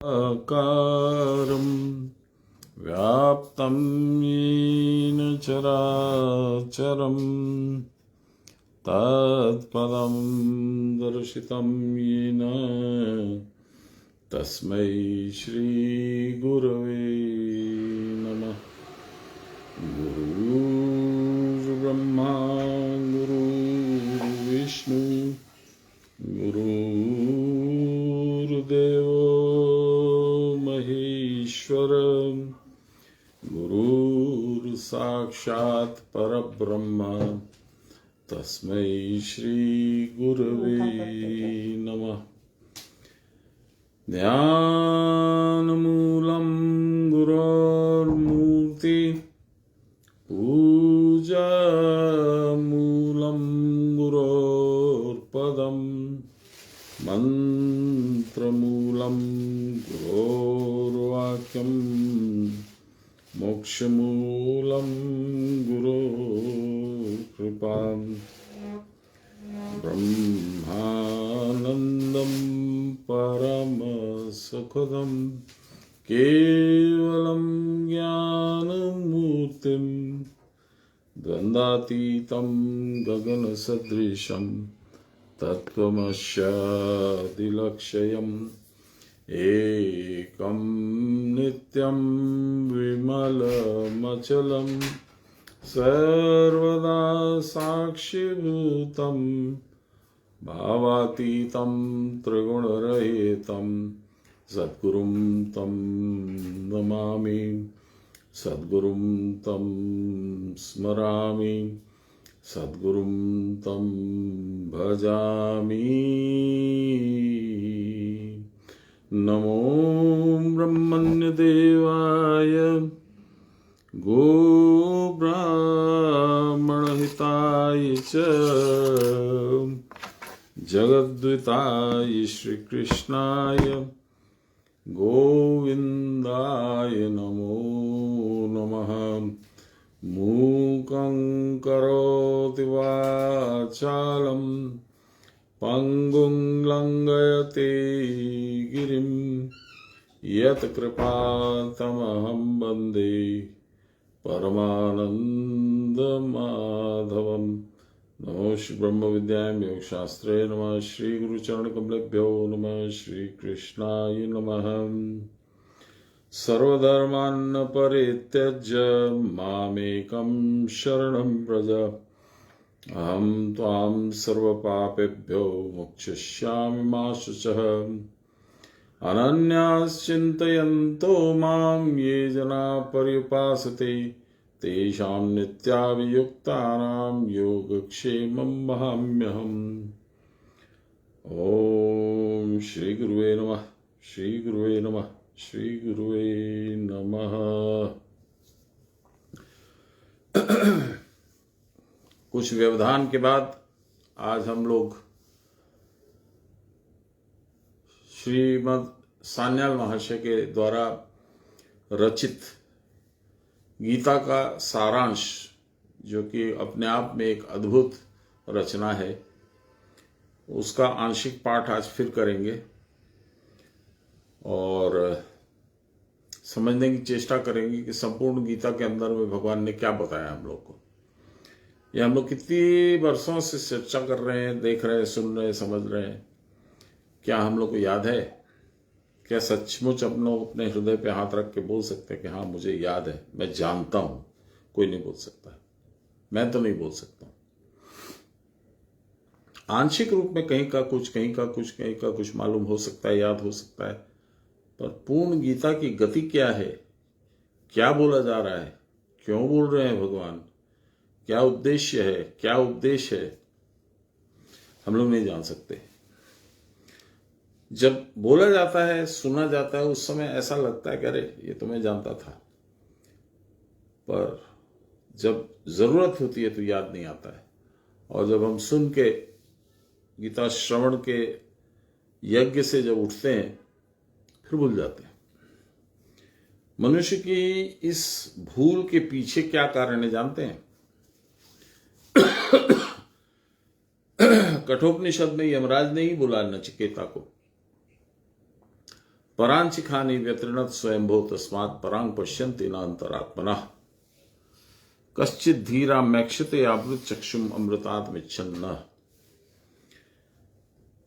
आकारं व्याप्तं येन चराचरं तत्पदं दर्शितं येन तस्मै श्रीगुरवे नमः। गुरुर्ब्रह्मा गुरुर्विष्णु गुरुर्देवो महेश्वर गुरुर्साक्षात् परब्रह्म तस्मै श्रीगुरवे नमः। ध्यानमूलं गुरोर्मूर्ति पूजामूलं गुरोर्पदं मन्त्रमूलं गुरोर्वाक्यं मोक्षमूलं गुरोर्कृपां ब्रह्मानन्दं परमसुखदं केवलं ज्ञानमूर्तिं द्वन्द्वातीतं गगनसदृशं तत्त्वमस्यादिलक्ष्यम् एकं नित्यं विमलमचलं सर्वदा साक्षिभूतं भावातीतं त्रिगुणरहितं सद्गुरुं तं नमामि सद्गुरुं तं स्मरामि सद्गुरुं तं भजामि। नमो ब्रह्मण्यदेवाय गोब्राह्मणहिताय च जगद्विताय श्रीकृष्णाय गोविन्दाय नमो नमः। मूकं करोति वाचालं पंगुं लंघयते गिरिं यत्कृपातमहं वन्दे परमानन्दमाधवं। नमो श्री ब्रह्म विद्यायां योगशास्त्रे नमः। श्री गुरुचरणकमलेभ्यो नमः। श्रीकृष्णाय नमः। सर्वधर्मान् परित्यज्य मामेकं शरणं व्रज अहं त्वां सर्वपापेभ्यो मोक्षयिष्यामि मा शुचः। अनन्याश्चिन्तयन्तो मां ये जना पर्युपासते तेषां नित्याभियुक्तानां योगक्षेमं वहाम्यहम्। ॐ श्री गुरुवे नमः। श्री गुरुवे नमः। श्री गुरुवे नमः। कुछ व्यवधान के बाद आज हम लोग श्रीमद् सान्याल महाशय के द्वारा रचित गीता का सारांश, जो कि अपने आप में एक अद्भुत रचना है, उसका आंशिक पाठ आज फिर करेंगे और समझने की चेष्टा करेंगे कि संपूर्ण गीता के अंदर में भगवान ने क्या बताया हम लोग को। ये हम लोग कितनी वर्षों से चर्चा कर रहे हैं, देख रहे हैं, सुन रहे हैं, समझ रहे हैं। क्या हम लोग को याद है? क्या सचमुच हम लोग अपने हृदय पे हाथ रख के बोल सकते हैं कि हाँ मुझे याद है, मैं जानता हूं? कोई नहीं बोल सकता। मैं तो नहीं बोल सकता। आंशिक रूप में कहीं का कुछ, कहीं का कुछ, कहीं का कुछ मालूम हो सकता है, याद हो सकता है, पर पूर्ण गीता की गति क्या है, क्या बोला जा रहा है, क्यों बोल रहे हैं भगवान, क्या उद्देश्य है, क्या उपदेश है, हम लोग नहीं जान सकते। जब बोला जाता है, सुना जाता है, उस समय ऐसा लगता है कि अरे ये तो मैं जानता था, पर जब जरूरत होती है तो याद नहीं आता है। और जब हम सुन के गीता श्रवण के यज्ञ से जब उठते हैं फिर भूल जाते हैं। मनुष्य की इस भूल के पीछे क्या कारण है जानते हैं? कठोपनिषद में यमराज ने ही बुलाया नचिकेता को परांचिखानि व्यतृणत स्वयंभो तस्मात् परांग पश्यन्ति न अंतरात्मनः कश्चित् धीरा मैक्षते आवृत चक्षुम अमृतात्मिच्छन्न।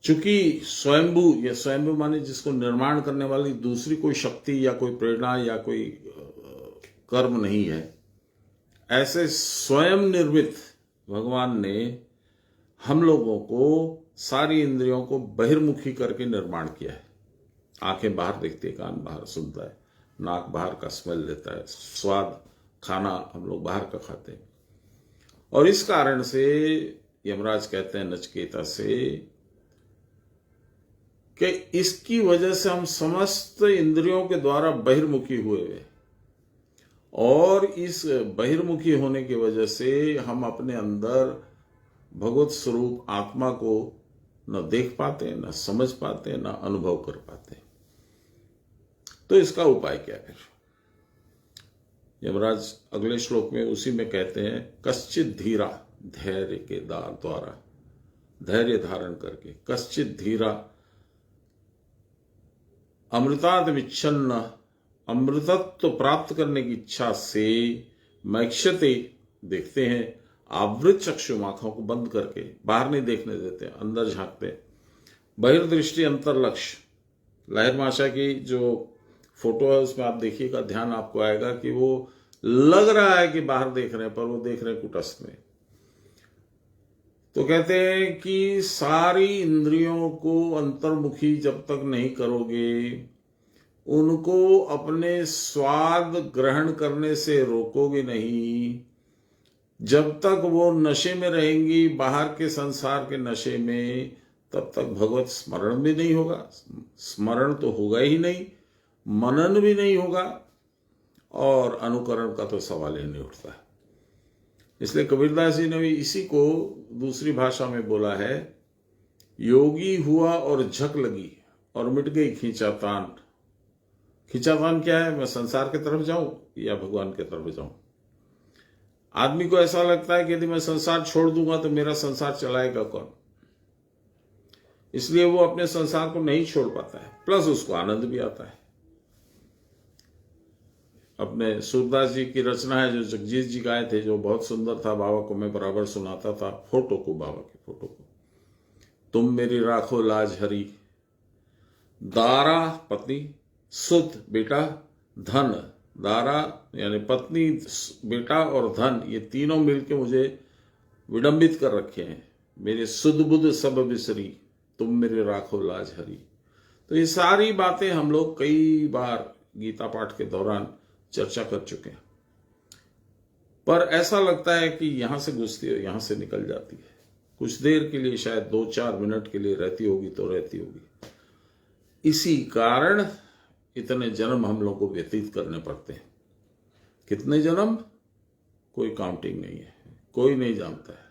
चूंकि स्वयंभू या स्वयंभू माने जिसको निर्माण करने वाली दूसरी कोई शक्ति या कोई प्रेरणा या कोई कर्म नहीं है, ऐसे स्वयं निर्मित भगवान ने हम लोगों को सारी इंद्रियों को बहिर्मुखी करके निर्माण किया है। आंखें बाहर देखती है, कान बाहर सुनता है, नाक बाहर का स्मेल लेता है, स्वाद खाना हम लोग बाहर का खाते हैं। और इस कारण से यमराज कहते हैं नचिकेता से कि इसकी वजह से हम समस्त इंद्रियों के द्वारा बहिर्मुखी हुए और इस बहिर्मुखी होने की वजह से हम अपने अंदर भगवत स्वरूप आत्मा को न देख पाते, न समझ पाते, न अनुभव कर पाते। तो इसका उपाय क्या है? यमराज अगले श्लोक में उसी में कहते हैं कश्चित धीरा, धैर्य के द्वारा धैर्य धारण करके, कश्चित धीरा अमृताद विच्छन्न, अमृतत्व प्राप्त करने की इच्छा से मैक्षते देखते हैं, आवृत चक्षु आंखों को बंद करके, बाहर नहीं देखने देते, अंदर झांकते। बहिर्दृष्टि अंतर्लक्ष्य, लहर माशा की जो फोटो है उसमें आप देखिएगा, ध्यान आपको आएगा कि वो लग रहा है कि बाहर देख रहे हैं पर वो देख रहे हैं कुटस्थ में। तो कहते हैं कि सारी इंद्रियों को अंतर्मुखी जब तक नहीं करोगे, उनको अपने स्वाद ग्रहण करने से रोकोगे नहीं, जब तक वो नशे में रहेंगी, बाहर के संसार के नशे में, तब तक भगवत स्मरण भी नहीं होगा। स्मरण तो होगा ही नहीं, मनन भी नहीं होगा और अनुकरण का तो सवाल ही नहीं उठता। इसलिए कबीरदास जी ने भी इसी को दूसरी भाषा में बोला है, योगी हुआ और झक लगी और मिट गई खींचातान। खींचातान क्या है? मैं संसार की तरफ जाऊं या भगवान की तरफ जाऊं। आदमी को ऐसा लगता है कि यदि मैं संसार छोड़ दूंगा तो मेरा संसार चलाएगा कौन, इसलिए वो अपने संसार को नहीं छोड़ पाता है, प्लस उसको आनंद भी आता है। अपने सूरदास जी की रचना है जो जगजीत जी गाए थे, जो बहुत सुंदर था, बाबा को मैं बराबर सुनाता था, फोटो को, बाबा की फोटो को। तुम मेरी राखो लाज हरी, दारा पत्नी, सुत बेटा, धन। दारा यानी पत्नी, बेटा और धन, ये तीनों मिलके मुझे विडंबित कर रखे हैं। मेरे सुध बुध सब बिसरी, तुम मेरे राखो लाज हरी। तो ये सारी बातें हम लोग कई बार गीता पाठ के दौरान चर्चा कर चुके हैं, पर ऐसा लगता है कि यहां से घुसती है, यहां से निकल जाती है। कुछ देर के लिए, शायद 2-4 मिनट के लिए रहती होगी तो रहती होगी। इसी कारण इतने जन्म हम लोग को व्यतीत करने पड़ते हैं। कितने जन्म? कोई काउंटिंग नहीं है, कोई नहीं जानता है।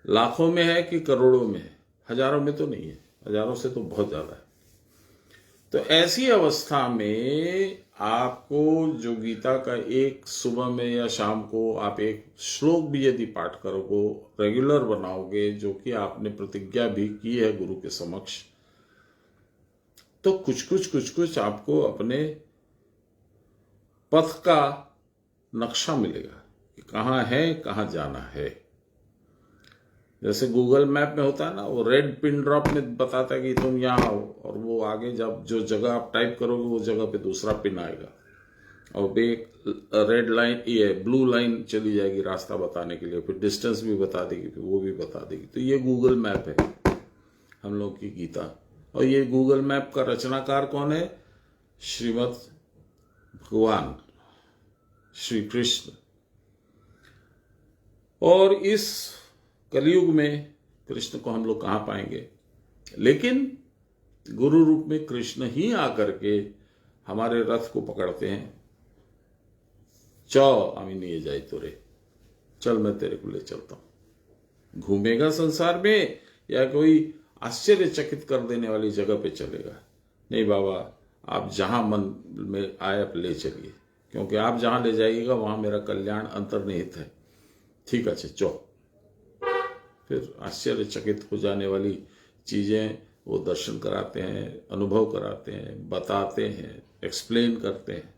लाखों में है कि करोड़ों में है, हजारों में तो नहीं है, हजारों से तो बहुत ज्यादा है। तो ऐसी अवस्था में आपको जो गीता का एक सुबह में या शाम को आप एक श्लोक भी यदि पाठ करोगे, रेगुलर बनाओगे, जो कि आपने प्रतिज्ञा भी की है गुरु के समक्ष, तो कुछ आपको अपने पथ का नक्शा मिलेगा कि कहाँ है, कहाँ जाना है। जैसे गूगल मैप में होता है ना, वो रेड पिन ड्रॉप में बताता है कि तुम यहाँ आओ, और वो आगे जब जो जगह आप टाइप करोगे वो जगह पे दूसरा पिन आएगा, और एक रेड लाइन, ये ब्लू लाइन चली जाएगी रास्ता बताने के लिए, फिर डिस्टेंस भी बता देगी, फिर वो भी बता देगी। तो ये गूगल मैप है हम लोग की गीता। और ये गूगल मैप का रचनाकार कौन है? श्रीमद् भगवान श्री कृष्ण। और इस कलयुग में कृष्ण को हम लोग कहां पाएंगे? लेकिन गुरु रूप में कृष्ण ही आकर के हमारे रथ को पकड़ते हैं। चौ आमी नहीं जाए तोरे, चल मैं तेरे को ले चलता हूं। घूमेगा संसार में या कोई आश्चर्यचकित कर देने वाली जगह पे चलेगा? नहीं बाबा, आप जहां मन में आए आप ले चलिए, क्योंकि आप जहां ले जाइएगा वहां मेरा कल्याण अंतर्निहित है। ठीक है, चो। फिर आश्चर्यचकित हो जाने वाली चीजें वो दर्शन कराते हैं, अनुभव कराते हैं, बताते हैं, एक्सप्लेन करते हैं।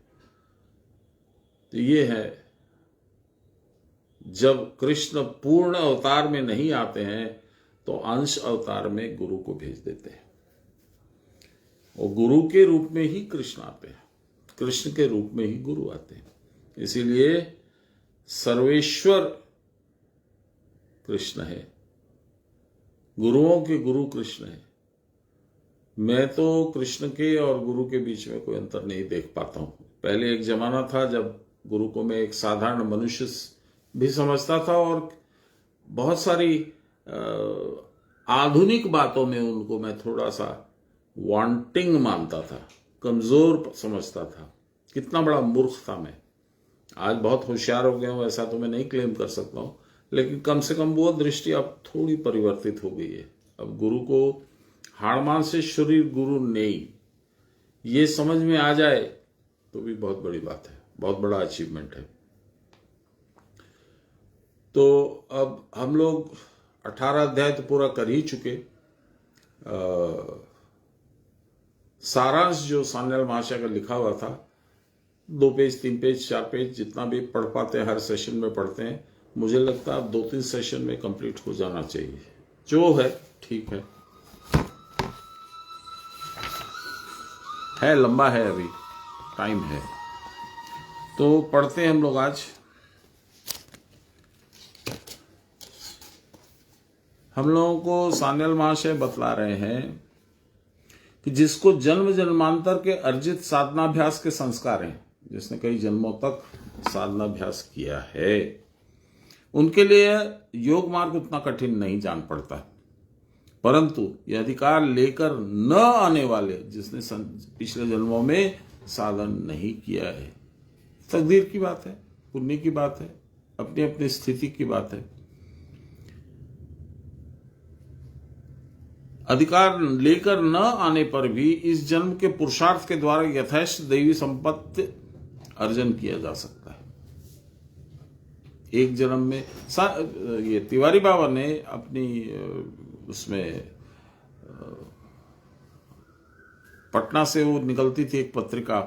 तो ये है, जब कृष्ण पूर्ण अवतार में नहीं आते हैं तो अंश अवतार में गुरु को भेज देते हैं, और गुरु के रूप में ही कृष्ण आते हैं, कृष्ण के रूप में ही गुरु आते हैं। इसीलिए सर्वेश्वर कृष्ण है, गुरुओं के गुरु कृष्ण है। मैं तो कृष्ण के और गुरु के बीच में कोई अंतर नहीं देख पाता हूं। पहले एक जमाना था जब गुरु को मैं एक साधारण मनुष्य भी समझता था, और बहुत सारी आधुनिक बातों में उनको मैं थोड़ा सा वांटिंग मानता था, कमजोर समझता था। कितना बड़ा मूर्ख था मैं। आज बहुत होशियार हो गया हूं ऐसा तो मैं नहीं क्लेम कर सकता हूं, लेकिन कम से कम वो दृष्टि अब थोड़ी परिवर्तित हो गई है। अब गुरु को हाड़मान से शरीर गुरु नहीं, ये समझ में आ जाए तो भी बहुत बड़ी बात है, बहुत बड़ा अचीवमेंट है। तो अब हम लोग 18 अध्याय तो पूरा कर ही चुके। सारांश जो सान्याल महाशय का लिखा हुआ था, 2 पेज 3 पेज 4 पेज जितना भी पढ़ पाते हैं, हर सेशन में पढ़ते हैं। मुझे लगता है 2-3 सेशन में कंप्लीट हो जाना चाहिए। जो है ठीक है लंबा है, अभी टाइम है। तो पढ़ते हैं हम लोग आज। हम लोगों को सान्याल महाशय बतला रहे हैं कि जिसको जन्म जन्मांतर के अर्जित साधनाभ्यास के संस्कार हैं, जिसने कई जन्मों तक साधनाभ्यास किया है, उनके लिए योग मार्ग उतना कठिन नहीं जान पड़ता। परंतु ये अधिकार लेकर न आने वाले, जिसने पिछले जन्मों में साधन नहीं किया है, तकदीर की बात है, पुण्य की बात है, अपनी अपनी स्थिति की बात है। अधिकार लेकर न आने पर भी इस जन्म के पुरुषार्थ के द्वारा यथेष्ट दैवी संपत्ति अर्जन किया जा सकता है। एक जन्म में ये तिवारी बाबा ने अपनी उसमें पटना से वो निकलती थी एक पत्रिका,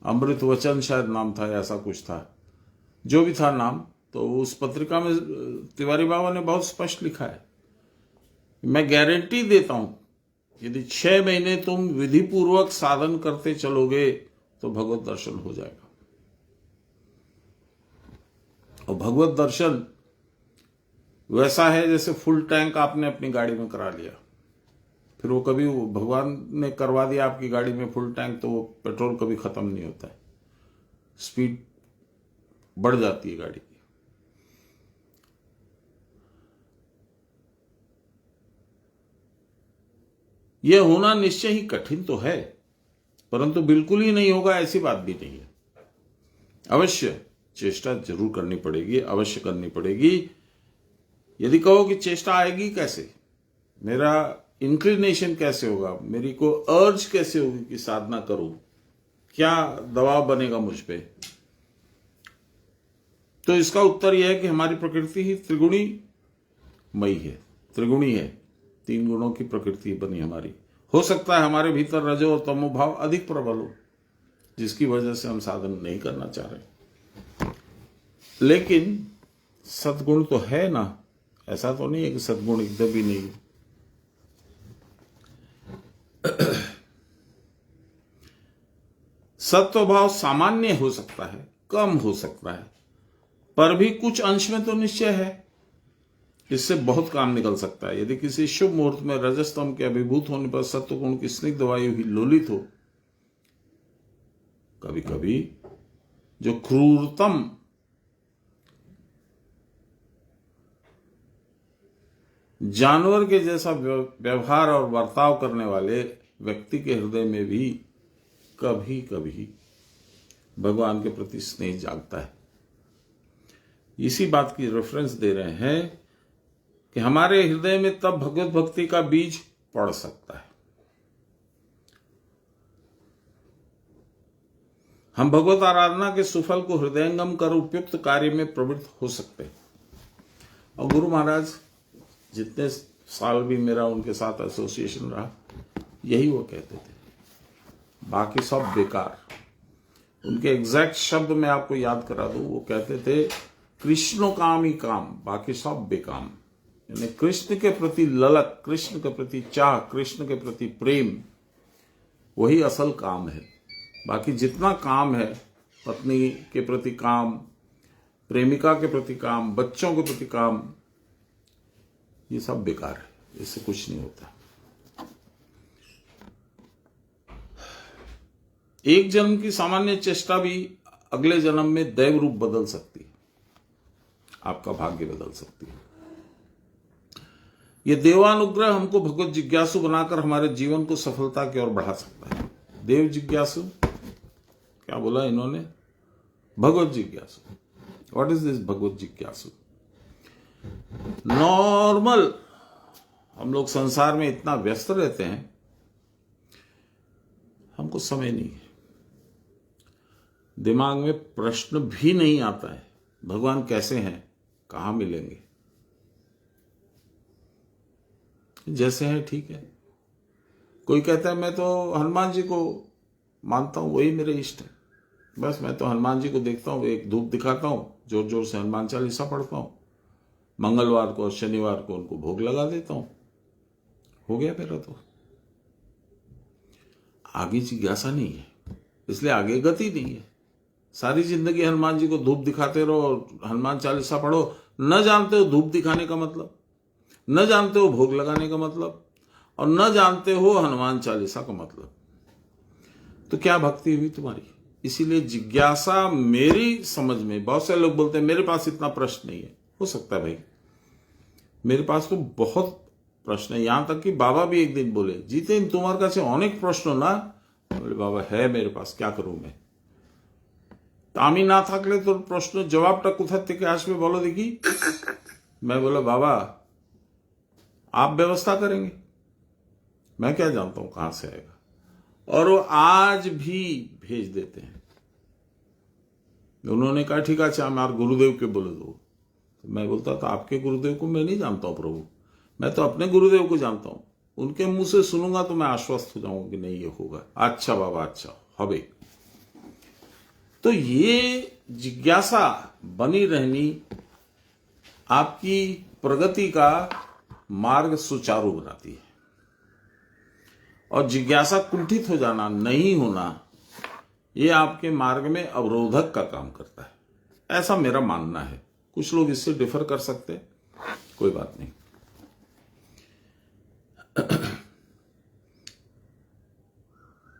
अमृत वचन शायद नाम था, ऐसा कुछ था, जो भी था नाम। तो उस पत्रिका में तिवारी बाबा ने बहुत स्पष्ट लिखा है, मैं गारंटी देता हूं, यदि 6 महीने तुम विधि पूर्वक साधन करते चलोगे तो भगवत दर्शन हो जाएगा। और भगवत दर्शन वैसा है जैसे फुल टैंक आपने अपनी गाड़ी में करा लिया, फिर वो कभी भगवान ने करवा दिया आपकी गाड़ी में फुल टैंक, तो वो पेट्रोल कभी खत्म नहीं होता है, स्पीड बढ़ जाती है गाड़ी की। यह होना निश्चय ही कठिन तो है, परंतु बिल्कुल ही नहीं होगा ऐसी बात भी नहीं है। अवश्य चेष्टा जरूर करनी पड़ेगी, अवश्य करनी पड़ेगी। यदि कहो कि चेष्टा आएगी कैसे, मेरा इंक्लिनेशन कैसे होगा, मेरी को अर्ज कैसे होगी कि साधना करूं, क्या दबाव बनेगा मुझ पे, तो इसका उत्तर यह है कि हमारी प्रकृति ही त्रिगुणी मई है, त्रिगुणी है, 3 गुणों की प्रकृति बनी हमारी। हो सकता है हमारे भीतर रजो और तमो भाव अधिक प्रबल हो, जिसकी वजह से हम साधन नहीं करना चाह रहे। लेकिन सद्गुण तो है ना, ऐसा तो नहीं है कि सद्गुण एकदम भी नहीं। सत्व भाव सामान्य हो सकता है, कम हो सकता है, पर भी कुछ अंश में तो निश्चय है, इससे बहुत काम निकल सकता है। यदि किसी शुभ मुहूर्त में रजस्तम के अभिभूत होने पर सत्वगुण की स्निग्ध वायु ही लोलित हो, कभी कभी जो क्रूरतम जानवर के जैसा व्यवहार और बर्ताव करने वाले व्यक्ति के हृदय में भी कभी कभी भगवान के प्रति स्नेह जागता है। इसी बात की रेफरेंस दे रहे हैं कि हमारे हृदय में तब भगवत भक्ति का बीज पड़ सकता है। हम भगवत आराधना के सुफल को हृदयंगम कर उपयुक्त कार्य में प्रवृत्त हो सकते हैं। और गुरु महाराज जितने साल भी मेरा उनके साथ एसोसिएशन रहा। यही वो कहते थे, बाकी सब बेकार। उनके एग्जैक्ट शब्द मैं आपको याद करा दूं, वो कहते थे कृष्ण काम ही काम, बाकी सब बेकाम। यानी कृष्ण के प्रति ललक, कृष्ण के प्रति चाह, कृष्ण के प्रति प्रेम, वही असल काम है। बाकी जितना काम है, पत्नी के प्रति काम, प्रेमिका के प्रति काम, बच्चों के प्रति काम, ये सब बेकार है, इससे कुछ नहीं होता। एक जन्म की सामान्य चेष्टा भी अगले जन्म में दैव रूप बदल सकती है, आपका भाग्य बदल सकती है। यह देवानुग्रह हमको भगवत जिज्ञासु बनाकर हमारे जीवन को सफलता की ओर बढ़ा सकता है। देव जिज्ञासु, क्या बोला इन्होंने? भगवत जिज्ञासु। व्हाट इज दिस भगवत जिज्ञासु? नॉर्मल हम लोग संसार में इतना व्यस्त रहते हैं, हमको समय नहीं है, दिमाग में प्रश्न भी नहीं आता है भगवान कैसे हैं, कहां मिलेंगे। जैसे हैं ठीक है। कोई कहता है मैं तो हनुमान जी को मानता हूं, वही मेरे इष्ट है, बस मैं तो हनुमान जी को देखता हूं, एक धूप दिखाता हूं, जोर जोर से हनुमान चालीसा पढ़ता हूं, मंगलवार को और शनिवार को उनको भोग लगा देता हूं, हो गया मेरा। तो आगे जिज्ञासा नहीं है, इसलिए आगे गति नहीं है। सारी जिंदगी हनुमान जी को धूप दिखाते रहो और हनुमान चालीसा पढ़ो, न जानते हो धूप दिखाने का मतलब, न जानते हो भोग लगाने का मतलब, और न जानते हो हनुमान चालीसा का मतलब, तो क्या भक्ति हुई तुम्हारी? इसीलिए जिज्ञासा मेरी समझ में, बहुत से लोग बोलते हैं मेरे पास इतना प्रश्न नहीं है। हो सकता है भाई, मेरे पास तो बहुत प्रश्न है, यहां तक कि बाबा भी एक दिन बोले जीतेन तुम्हारे काছে অনেক প্রশ্ন না। बोले बाबा है मेरे पास, क्या करूं मैं? तो আমি না থাকলে তোর প্রশ্নের জবাবটা কোথা থেকে আসবে বলো দেখি। मैं बोला बाबा आप व्यवस्था करेंगे, मैं क्या जानता हूं कहां से आएगा। और वो आज भी भेज देते हैं। उन्होंने कहा ठीक है, अच्छा हमारे गुरुदेव के बोले दो। तो मैं बोलता था आपके गुरुदेव को मैं नहीं जानता हूं प्रभु, मैं तो अपने गुरुदेव को जानता हूं, उनके मुंह से सुनूंगा तो मैं आश्वस्त हो जाऊंगा कि नहीं ये होगा। अच्छा बाबा, अच्छा हबे। तो ये जिज्ञासा बनी रहनी आपकी प्रगति का मार्ग सुचारू बनाती है, और जिज्ञासा कुंठित हो जाना, नहीं होना, ये आपके मार्ग में अवरोधक का काम करता है। ऐसा मेरा मानना है। कुछ लोग इससे डिफर कर सकते हैं, कोई बात नहीं।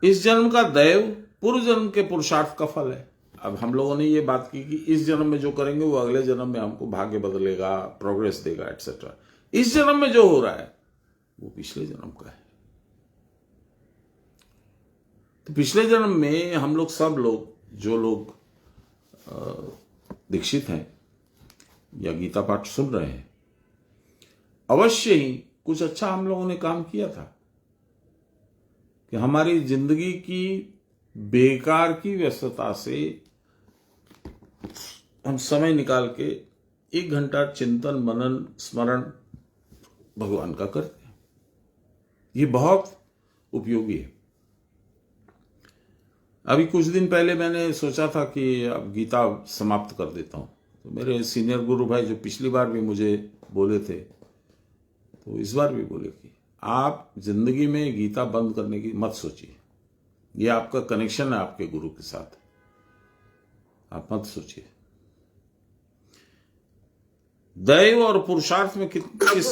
इस जन्म का दैव पूर्व जन्म के पुरुषार्थ का फल है। अब हम लोगों ने ये बात की कि इस जन्म में जो करेंगे वो अगले जन्म में हमको भाग्य बदलेगा, प्रोग्रेस देगा, एटसेट्रा। इस जन्म में जो हो रहा है वो पिछले जन्म का है। तो पिछले जन्म में हम लोग, सब लोग, जो लोग दीक्षित हैं या गीता पाठ सुन रहे हैं, अवश्य ही कुछ अच्छा हम लोगों ने काम किया था कि हमारी जिंदगी की बेकार की व्यस्तता से हम समय निकाल के 1 घंटा चिंतन, मनन, स्मरण भगवान का करते हैं। ये बहुत उपयोगी है। अभी कुछ दिन पहले मैंने सोचा था कि अब गीता समाप्त कर देता हूं, तो मेरे सीनियर गुरु भाई जो पिछली बार भी मुझे बोले थे, तो इस बार भी बोले कि आप जिंदगी में गीता बंद करने की मत सोचिए, ये आपका कनेक्शन है आपके गुरु के साथ, आप मत सोचिए। दैव और पुरुषार्थ में किस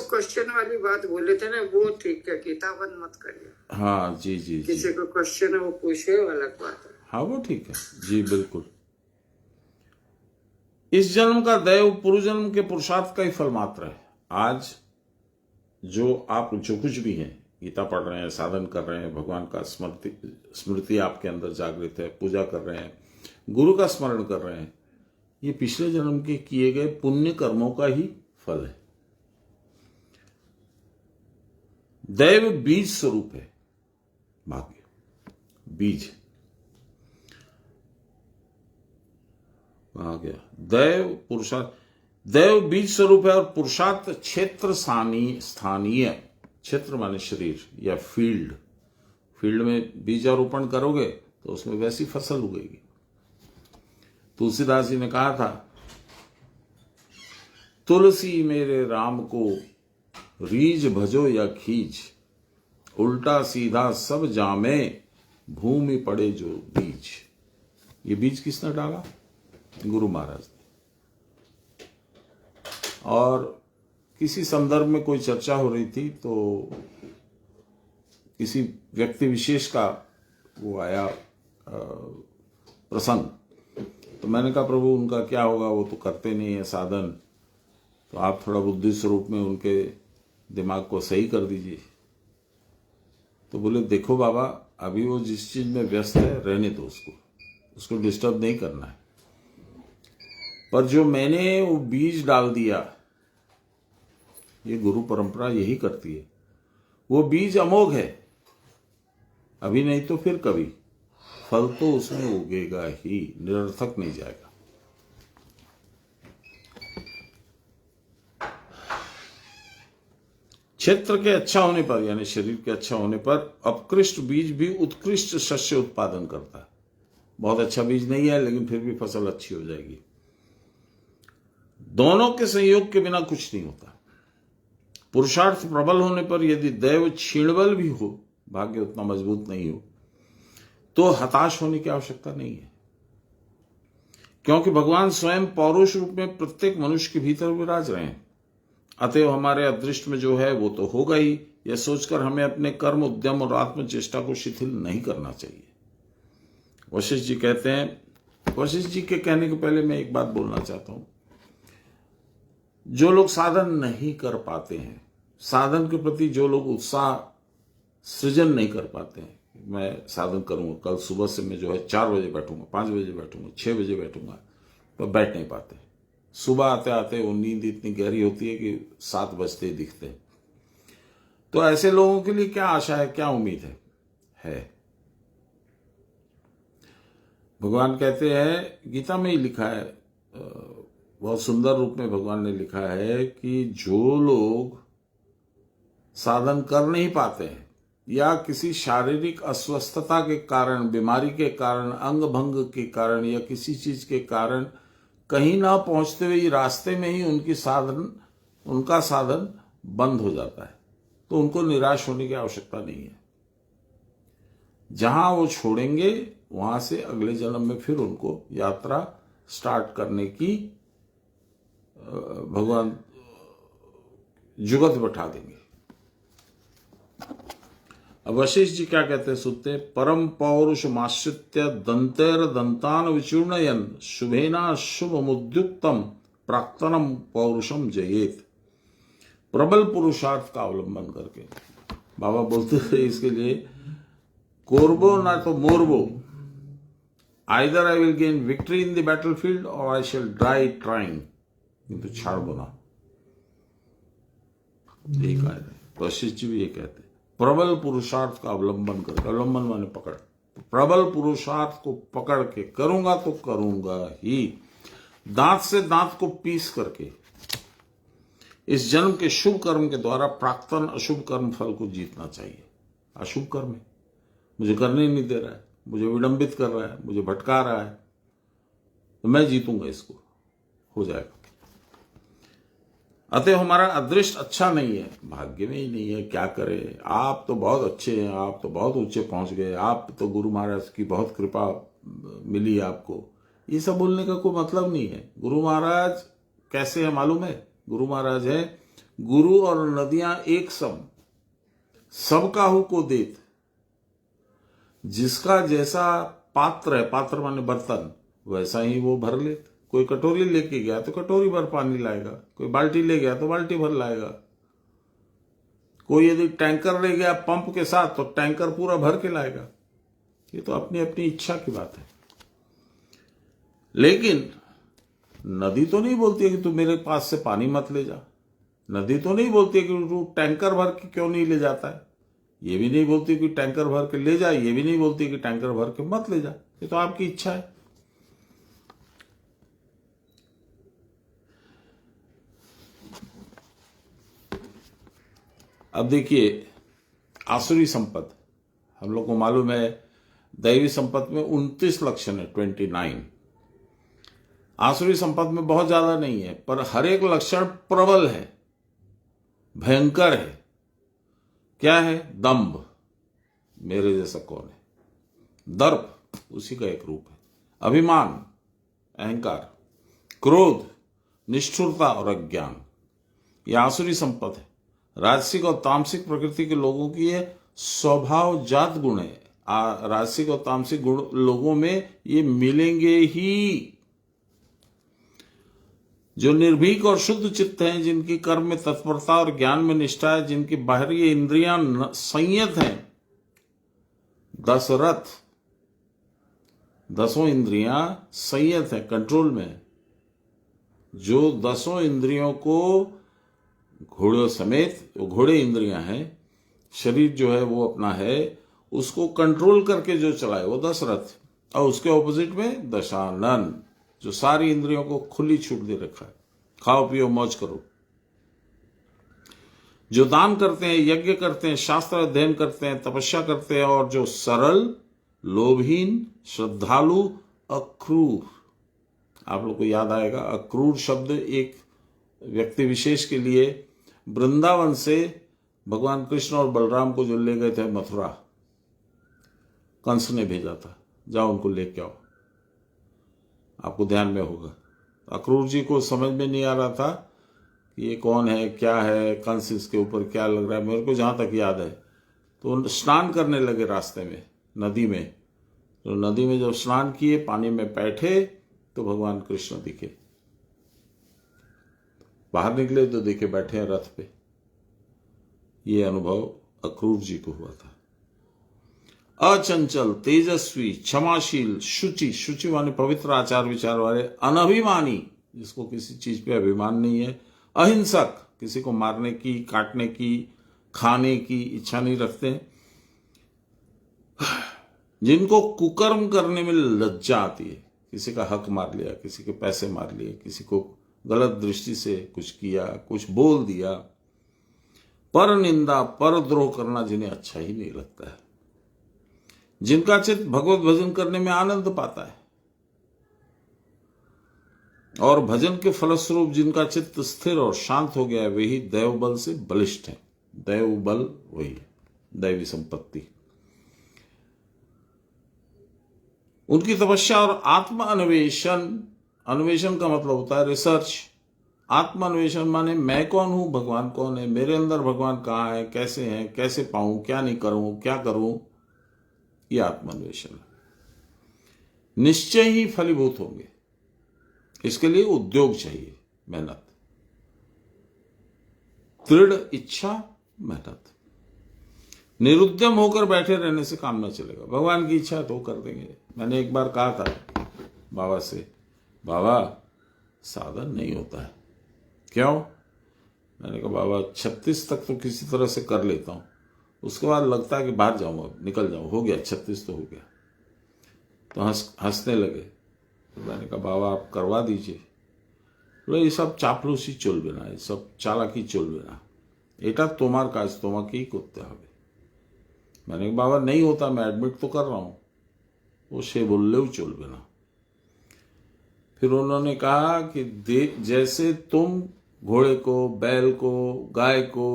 क्वेश्चन वाली बात बोले थे ना, वो ठीक है, गीता बंद मत करिए। हाँ जी जी, किसी को क्वेश्चन है वो पूछे, वो अलग बात है। हाँ वो ठीक है जी, बिल्कुल। इस जन्म का दैव पूर्व जन्म के पुरुषार्थ का ही फल मात्र है। आज जो आप जो कुछ भी हैं, गीता पढ़ रहे हैं, साधन कर रहे हैं, भगवान का स्मृति आपके अंदर जागृत है, पूजा कर रहे हैं, गुरु का स्मरण कर रहे हैं, ये पिछले जन्म के किए गए पुण्य कर्मों का ही फल है। दैव बीज स्वरूप है, भाग्य बीज आ गया। दैव पुरुषार्थ, दैव बीज स्वरूप है और पुरुषार्थ क्षेत्र स्थानीय, क्षेत्र माने शरीर या फील्ड में बीजारोपण करोगे तो उसमें वैसी फसल उगेगी। तुलसीदास जी ने कहा था, तुलसी मेरे राम को रीज भजो या खींच, उल्टा सीधा सब जामे, भूमि पड़े जो बीज। ये बीज किसने डाला? गुरु महाराज ने। और किसी संदर्भ में कोई चर्चा हो रही थी तो किसी व्यक्ति विशेष का वो आया प्रसंग, तो मैंने कहा प्रभु उनका क्या होगा, वो तो करते नहीं है साधन, तो आप थोड़ा बुद्धि स्वरूप में उनके दिमाग को सही कर दीजिए। तो बोले देखो बाबा, अभी वो जिस चीज में व्यस्त है रहने दो, उसको डिस्टर्ब नहीं करना है। पर जो मैंने वो बीज डाल दिया, ये गुरु परंपरा यही करती है, वो बीज अमोघ है, अभी नहीं तो फिर कभी फल तो उसमें उगेगा ही, निरर्थक नहीं जाएगा। क्षेत्र के अच्छा होने पर यानी शरीर के अच्छा होने पर अपकृष्ट बीज भी उत्कृष्ट शस्य उत्पादन करता है। बहुत अच्छा बीज नहीं है लेकिन फिर भी फसल अच्छी हो जाएगी। दोनों के संयोग के बिना कुछ नहीं होता। पुरुषार्थ प्रबल होने पर यदि दैव क्षीणबल भी हो, भाग्य उतना मजबूत नहीं हो, तो हताश होने की आवश्यकता नहीं है, क्योंकि भगवान स्वयं पौरुष रूप में प्रत्येक मनुष्य के भीतर विराज रहे हैं। अतएव हमारे अदृष्ट में जो है वो तो होगा ही, यह सोचकर हमें अपने कर्म, उद्यम और आत्मचेष्टा को शिथिल नहीं करना चाहिए। वशिष्ठ जी कहते हैं, वशिष्ठ जी के कहने के पहले मैं एक बात बोलना चाहता हूं। जो लोग साधन नहीं कर पाते हैं, साधन के प्रति जो लोग उत्साह सृजन नहीं कर पाते हैं, मैं साधन करूंगा, कल सुबह से मैं जो है 4 बजे बैठूंगा, 5 बजे बैठूंगा, 6 बजे बैठूंगा, तो बैठ नहीं पाते। सुबह आते आते वो नींद इतनी गहरी होती है कि 7 बजते ही दिखते हैं। तो ऐसे लोगों के लिए क्या आशा है, क्या उम्मीद है? भगवान कहते हैं, गीता में ही लिखा है, बहुत सुंदर रूप में भगवान ने लिखा है कि जो लोग साधन कर नहीं पाते हैं या किसी शारीरिक अस्वस्थता के कारण, बीमारी के कारण, अंग भंग के कारण या किसी चीज के कारण कहीं ना पहुंचते हुए रास्ते में ही उनका साधन बंद हो जाता है, तो उनको निराश होने की आवश्यकता नहीं है। जहां वो छोड़ेंगे वहां से अगले जन्म में फिर उनको यात्रा स्टार्ट करने की भगवान जुगत बैठा देंगे। अब वशिष्ठ जी क्या कहते हैं, सुनते, परम पौरुष माश्रित्य दंतेर दंतान विचूर्णयन शुभेना शुभ मुद्युक्तम प्राक्तनम पौरुषम जयेत। प्रबल पुरुषार्थ का अवलंबन करके बाबा बोलते थे इसके लिए, कोरबो ना तो मोरबो, either I will gain victory in the battlefield और आई शैल डाई ट्राइंग, किंतु छाड़बो ना। यही कहा है, वशिष्ठ जी भी ये कहते हैं, प्रबल पुरुषार्थ का अवलंबन करके, अवलंबन माने पकड़, प्रबल पुरुषार्थ को पकड़ के करूंगा तो करूंगा ही, दांत से दांत को पीस करके इस जन्म के शुभ कर्म के द्वारा प्राक्तन अशुभ कर्म फल को जीतना चाहिए। अशुभ कर्म है, मुझे करने नहीं दे रहा है, मुझे विडंबित कर रहा है, मुझे भटका रहा है, तो मैं जीतूंगा इसको, हो जाएगा। अतः हमारा अदृष्ट अच्छा नहीं है, भाग्य में ही नहीं है, क्या करें। आप तो बहुत अच्छे हैं, आप तो बहुत ऊंचे पहुंच गए, आप तो गुरु महाराज की बहुत कृपा मिली आपको, ये सब बोलने का कोई मतलब नहीं है। गुरु महाराज कैसे है मालूम है? गुरु महाराज है, गुरु और नदियां एक सम, सब काहू को देत, जिसका जैसा पात्र है, पात्र माने बर्तन, वैसा ही वो भर लेत। कोई कटोरी लेके गया तो कटोरी भर पानी लाएगा, कोई बाल्टी ले गया तो बाल्टी भर लाएगा, कोई यदि टैंकर ले गया पंप के साथ तो टैंकर पूरा भर के लाएगा। ये तो अपनी अपनी इच्छा की बात है। लेकिन नदी तो नहीं बोलती है कि तू मेरे पास से पानी मत ले जा, नदी तो नहीं बोलती है कि तू टैंकर भर के क्यों नहीं ले जाता है, ये भी नहीं बोलती कि टैंकर भर के ले जा, ये भी नहीं बोलती कि टैंकर भर के मत ले जा, ये तो आपकी इच्छा है। अब देखिए, आसुरी संपत्ति हम लोग को मालूम है, दैवी संपत्ति में 29 लक्षण है, 29। आसुरी संपत्ति में बहुत ज्यादा नहीं है, पर हर एक लक्षण प्रबल है, भयंकर है। क्या है? दंभ, मेरे जैसा कौन है। दर्प, उसी का एक रूप है। अभिमान, अहंकार। क्रोध, निष्ठुरता और अज्ञान, यह आसुरी संपत्ति है। राजसिक और तामसिक प्रकृति के लोगों की ये स्वभावजात गुण है। राजसिक और तामसिक गुण लोगों में ये मिलेंगे ही। जो निर्भीक और शुद्ध चित्त हैं, जिनकी कर्म में तत्परता और ज्ञान में निष्ठा है, जिनकी बाहरी इंद्रियां संयत हैं, दशरथ, दसों इंद्रियां संयत है, कंट्रोल में। जो दसों इंद्रियों को, घोड़ों समेत घोड़े इंद्रियां हैं, शरीर जो है वो अपना है, उसको कंट्रोल करके जो चलाए वो दशरथ। और उसके ऑपोजिट में दशानन, जो सारी इंद्रियों को खुली छूट दे रखा है, खाओ पियो मौज करो। जो दान करते हैं, यज्ञ करते हैं, शास्त्र अध्ययन करते हैं, तपस्या करते हैं, और जो सरल, लोभहीन, श्रद्धालु, अक्रूर। आप लोग को याद आएगा, अक्रूर शब्द एक व्यक्ति विशेष के लिए वृंदावन से भगवान कृष्ण और बलराम को जो ले गए थे मथुरा, कंस ने भेजा था, जाओ उनको लेके आओ। आपको ध्यान में होगा, अक्रूर जी को समझ में नहीं आ रहा था कि ये कौन है, क्या है, कंस इसके ऊपर क्या लग रहा है। मेरे को जहां तक याद है तो स्नान करने लगे रास्ते में, नदी में। तो नदी में जब स्नान किए, पानी में बैठे, तो भगवान कृष्ण दिखे। बाहर निकले तो देखे बैठे हैं रथ पे। ये अनुभव अक्रूर जी को हुआ था। अचंचल, तेजस्वी, क्षमाशील, शुचि, शुचि माने पवित्र आचार विचार वाले, अनभिमानी, जिसको किसी चीज पे अभिमान नहीं है, अहिंसक, किसी को मारने की, काटने की, खाने की इच्छा नहीं रखते, जिनको कुकर्म करने में लज्जा आती है, किसी का हक मार लिया, किसी के पैसे मार लिए, किसी को गलत दृष्टि से कुछ किया, कुछ बोल दिया, पर निंदा, पर द्रोह करना जिन्हें अच्छा ही नहीं लगता है, जिनका चित्त भगवत भजन करने में आनंद पाता है, और भजन के फलस्वरूप जिनका चित्त स्थिर और शांत हो गया है, वही दैव बल से बलिष्ठ है। दैव बल वही है, दैवी संपत्ति। उनकी तपस्या और आत्मा अन्वेषण, अन्वेषण का मतलब होता है रिसर्च। आत्मा अन्वेषण माने मैं कौन हूं, भगवान कौन है, मेरे अंदर भगवान कहाँ है, कैसे हैं, कैसे पाऊं, क्या नहीं करूं, क्या करूं, यह आत्मान्वेषण है। निश्चय ही फलीभूत होंगे, इसके लिए उद्योग चाहिए, मेहनत, दृढ़ इच्छा, मेहनत। निरुद्यम होकर बैठे रहने से काम न चलेगा। भगवान की इच्छा तो कर देंगे। मैंने एक बार कहा था बाबा से, बाबा साधन नहीं होता है। क्यों? मैंने कहा बाबा 36 तक तो किसी तरह से कर लेता हूं, उसके बाद लगता है कि बाहर जाऊं, अब निकल जाऊं, हो गया 36 तो हो गया। तो हंसने लगे। तो मैंने कहा बाबा आप करवा दीजिए। बोले ये सब चापलूसी चलबे ना, ये सब चालाकी चलबे ना, এটা তোমার কাজ, তোমাকেই করতে হবে। मैंने कहा बाबा नहीं होता, मैं एडमिट तो कर रहा हूं। वो से बोललेও चलबे ना। फिर उन्होंने कहा कि जैसे तुम घोड़े को, बैल को, गाय को,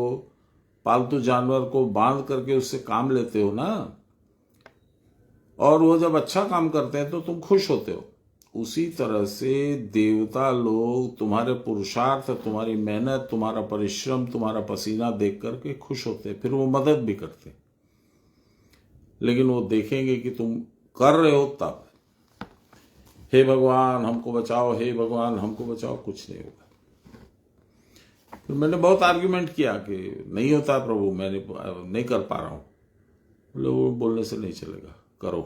पालतू जानवर को बांध करके उससे काम लेते हो ना, और वो जब अच्छा काम करते हैं तो तुम खुश होते हो, उसी तरह से देवता लोग तुम्हारे पुरुषार्थ, तुम्हारी मेहनत, तुम्हारा परिश्रम, तुम्हारा पसीना देख करके खुश होते, फिर वो मदद भी करते। लेकिन वो देखेंगे कि तुम कर रहे हो तब, हे भगवान हमको बचाओ, हे भगवान हमको बचाओ, कुछ नहीं होगा। फिर मैंने बहुत आर्ग्यूमेंट किया कि नहीं होता प्रभु, मैं नहीं कर पा रहा हूं। बोले वो बोलने से नहीं चलेगा, करो।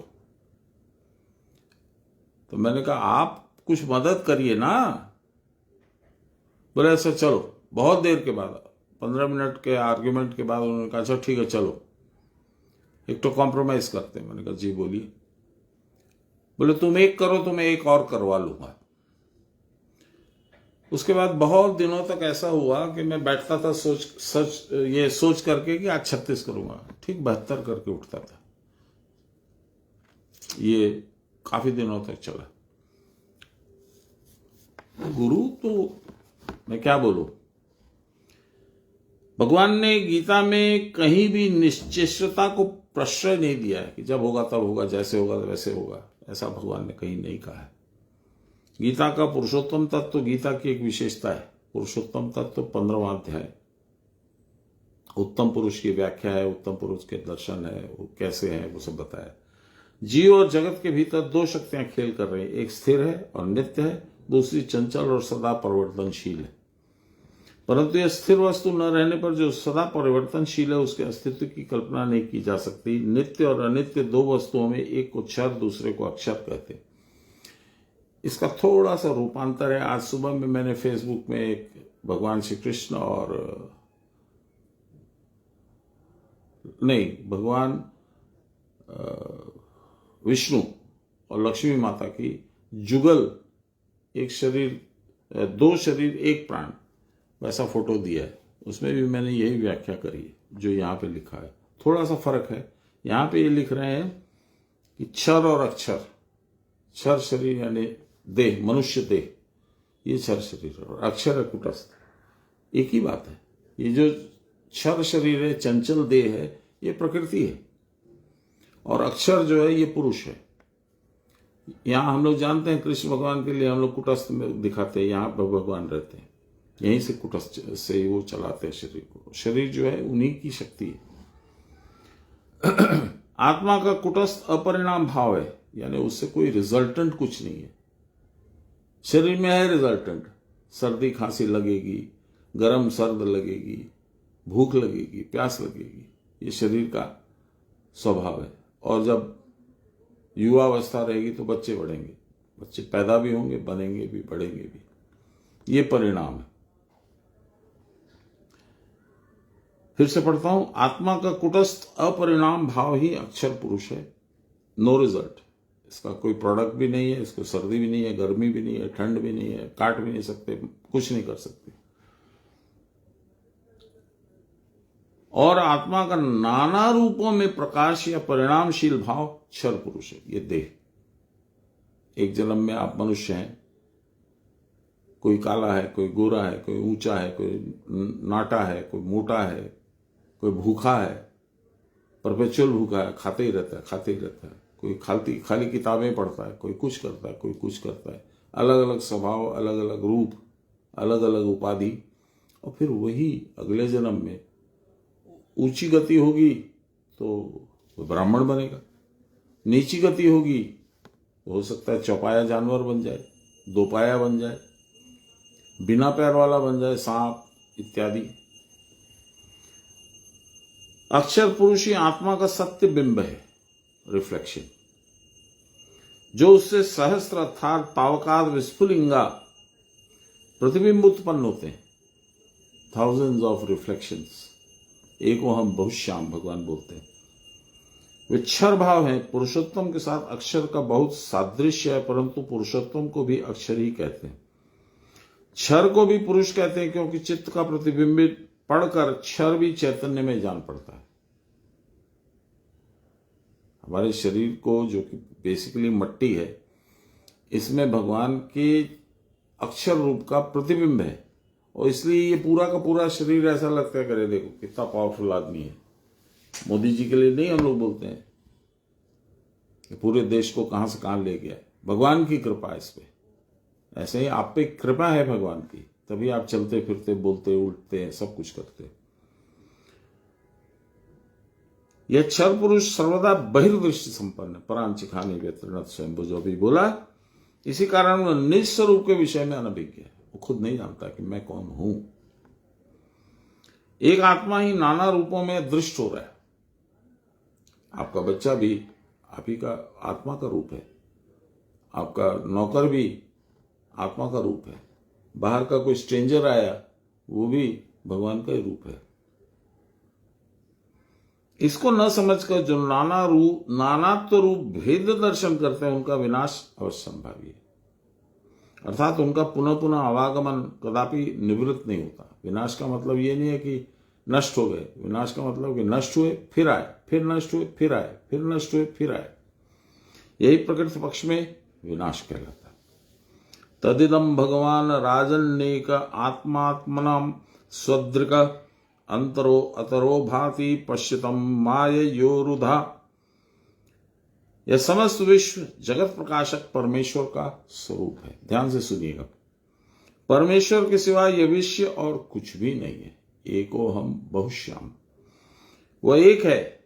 तो मैंने कहा आप कुछ मदद करिए ना। बोले ऐसा चलो। बहुत देर के बाद, 15 मिनट के आर्ग्यूमेंट के बाद उन्होंने कहा अच्छा ठीक है चलो, एक तो कॉम्प्रोमाइज करते हैं। मैंने कहा जी बोलिए। बोले तुम एक करो तो मैं एक और करवा लूंगा। उसके बाद बहुत दिनों तक ऐसा हुआ कि मैं बैठता था ये सोच करके कि आज 36 करूंगा, ठीक 72 करके उठता था। ये काफी दिनों तक चला। गुरु तो मैं क्या बोलूं, भगवान ने गीता में कहीं भी निश्चेष्टता को प्रश्रय नहीं दिया है कि जब होगा तब होगा, जैसे होगा वैसे होगा, ऐसा भगवान ने कहीं नहीं कहा है। गीता का पुरुषोत्तम तत्व गीता की एक विशेषता है। पुरुषोत्तम तत्व 15वां अध्याय, उत्तम पुरुष की व्याख्या है, उत्तम पुरुष के दर्शन है, वो कैसे है वो सब बताया। जीव और जगत के भीतर दो शक्तियां खेल कर रही हैं, एक स्थिर है और नित्य है, दूसरी चंचल और सदा परिवर्तनशील है। परंतु यह स्थिर वस्तु न रहने पर जो सदा परिवर्तनशील है उसके अस्तित्व की कल्पना नहीं की जा सकती। नित्य और अनित्य दो वस्तुओं में एक को क्षर दूसरे को अक्षर कहते। इसका थोड़ा सा रूपांतर है। आज सुबह में मैंने फेसबुक में एक भगवान श्री कृष्ण और भगवान विष्णु और लक्ष्मी माता की जुगल, एक शरीर दो शरीर एक प्राण, वैसा फोटो दिया है। उसमें भी मैंने यही व्याख्या करी है जो यहाँ पे लिखा है। थोड़ा सा फर्क है, यहाँ पे ये लिख रहे हैं कि क्षर और अक्षर, क्षर शरीर यानी देह, मनुष्य देह, ये क्षर शरीर, और अक्षर है कुटस्थ, एक ही बात है। ये जो क्षर शरीर है, चंचल देह है, ये प्रकृति है, और अक्षर जो है ये पुरुष है। यहाँ हम लोग जानते हैं कृष्ण भगवान के लिए हम लोग कुटस्थ में दिखाते हैं, यहाँ पर भगवान रहते हैं, यहीं से कुटस्थ से वो चलाते हैं शरीर को। शरीर जो है उन्हीं की शक्ति है। आत्मा का कुटस्थ अपरिणाम भाव है, यानी उससे कोई रिजल्टेंट कुछ नहीं है। शरीर में है रिजल्टेंट, सर्दी खांसी लगेगी, गर्म सर्द लगेगी, भूख लगेगी, प्यास लगेगी, ये शरीर का स्वभाव है। और जब युवावस्था रहेगी तो बच्चे बढ़ेंगे, बच्चे पैदा भी होंगे, बनेंगे भी, बढ़ेंगे भी, ये परिणाम है। फिर से पढ़ता हूं, आत्मा का कुटस्थ अपरिणाम भाव ही अक्षर पुरुष है। नो रिजल्ट, इसका कोई प्रोडक्ट भी नहीं है, इसको सर्दी भी नहीं है, गर्मी भी नहीं है, ठंड भी नहीं है, काट भी नहीं सकते, कुछ नहीं कर सकते। और आत्मा का नाना रूपों में प्रकाश या परिणामशील भाव क्षर पुरुष है, ये देह। एक जन्म में आप मनुष्य हैं, कोई काला है, कोई गोरा है, कोई ऊंचा है, कोई नाटा है, कोई मोटा है, कोई भूखा है, परपेचुअल भूखा है, खाते ही रहता है, खाते ही रहता है, कोई खाली किताबें पढ़ता है, कोई कुछ करता है, कोई कुछ करता है। अलग अलग स्वभाव, अलग अलग रूप, अलग अलग उपाधि। और फिर वही अगले जन्म में ऊंची गति होगी तो ब्राह्मण बनेगा, नीची गति होगी हो सकता है चौपाया जानवर बन जाए, दोपाया बन जाए, बिना पैर वाला बन जाए, सांप इत्यादि। अक्षर पुरुष ही आत्मा का सत्य बिंब है, रिफ्लेक्शन, जो उससे सहस्त्र अर्थात पावकाद विस्फुलिंगा प्रतिबिंब उत्पन्न होते हैं। थाउजेंड्स ऑफ रिफ्लेक्शंस, एको हम बहुश्याम भगवान बोलते हैं। वे क्षर भाव हैं। पुरुषोत्तम के साथ अक्षर का बहुत सादृश्य है, परंतु पुरुषोत्तम को भी अक्षर ही कहते हैं। क्षर को भी पुरुष कहते हैं क्योंकि चित्त का प्रतिबिंबित पढ़कर क्षर भी चैतन्य में जान पड़ता है। हमारे शरीर को, जो कि बेसिकली मट्टी है, इसमें भगवान के अक्षर रूप का प्रतिबिंब है, और इसलिए ये पूरा का पूरा शरीर ऐसा लगता है, करे देखो कितना पावरफुल आदमी है। मोदी जी के लिए नहीं हम लोग बोलते हैं कि पूरे देश को कहां से कहां ले गया, भगवान की कृपा है इस पे। ऐसे ही आप पे कृपा है भगवान की, तभी आप चलते फिरते, बोलते, उठते हैं, सब कुछ करते। यह क्षर पुरुष सर्वदा बहिर्दृष्टि संपन्न, परांची खानी व्यतीर्णत स्वयं, जो भी बोला। इसी कारण वह निज स्वरूप के विषय में अनभिज्ञ है, वो खुद नहीं जानता कि मैं कौन हूं। एक आत्मा ही नाना रूपों में दृष्ट हो रहा है। आपका बच्चा भी आप ही का आत्मा का रूप है, आपका नौकर भी आत्मा का रूप है, बाहर का कोई स्ट्रेंजर आया वो भी भगवान का ही रूप है। इसको न समझकर जो नानात्व रूप भेद दर्शन करते हैं, उनका विनाश अवश्य संभावी है। अर्थात उनका पुनः पुनः आवागमन कदापि निवृत्त नहीं होता। विनाश का मतलब ये नहीं है कि नष्ट हो गए, विनाश का मतलब कि नष्ट हुए फिर आए, फिर नष्ट हुए फिर आए, फिर नष्ट हुए फिर आए। यही प्रकृति पक्ष में विनाश कहलाता है। तदिदम भगवान राजन्नेक आत्मात्मनाम स्वदृक अंतरो अतरो भाति पश्यतम माययोरुधा। यह समस्त विश्व जगत प्रकाशक परमेश्वर का स्वरूप है। ध्यान से सुनिएगा, परमेश्वर के सिवा यह विश्व और कुछ भी नहीं है। एको हम बहुश्याम, वह एक है।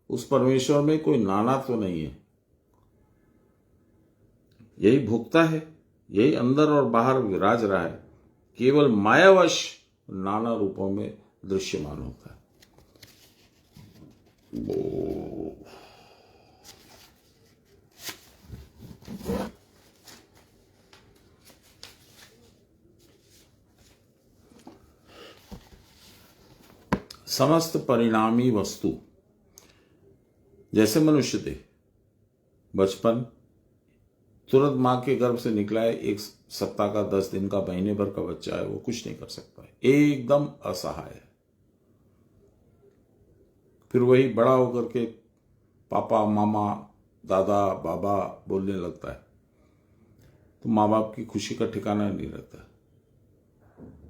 उस परमेश्वर में कोई नाना तो नहीं है। यही भोक्ता है, यही अंदर और बाहर विराज रहा है, केवल मायावश नाना रूपों में दृश्यमान होता है। समस्त परिणामी वस्तु, जैसे मनुष्य देह, बचपन, तुरंत मां के गर्भ से निकला है, 1 सप्ताह का, 10 दिन का, महीने भर का बच्चा है, वो कुछ नहीं कर सकता है, एकदम असहाय है। फिर वही बड़ा होकर के पापा, मामा, दादा, बाबा बोलने लगता है, तो माँ बाप की खुशी का ठिकाना नहीं रहता।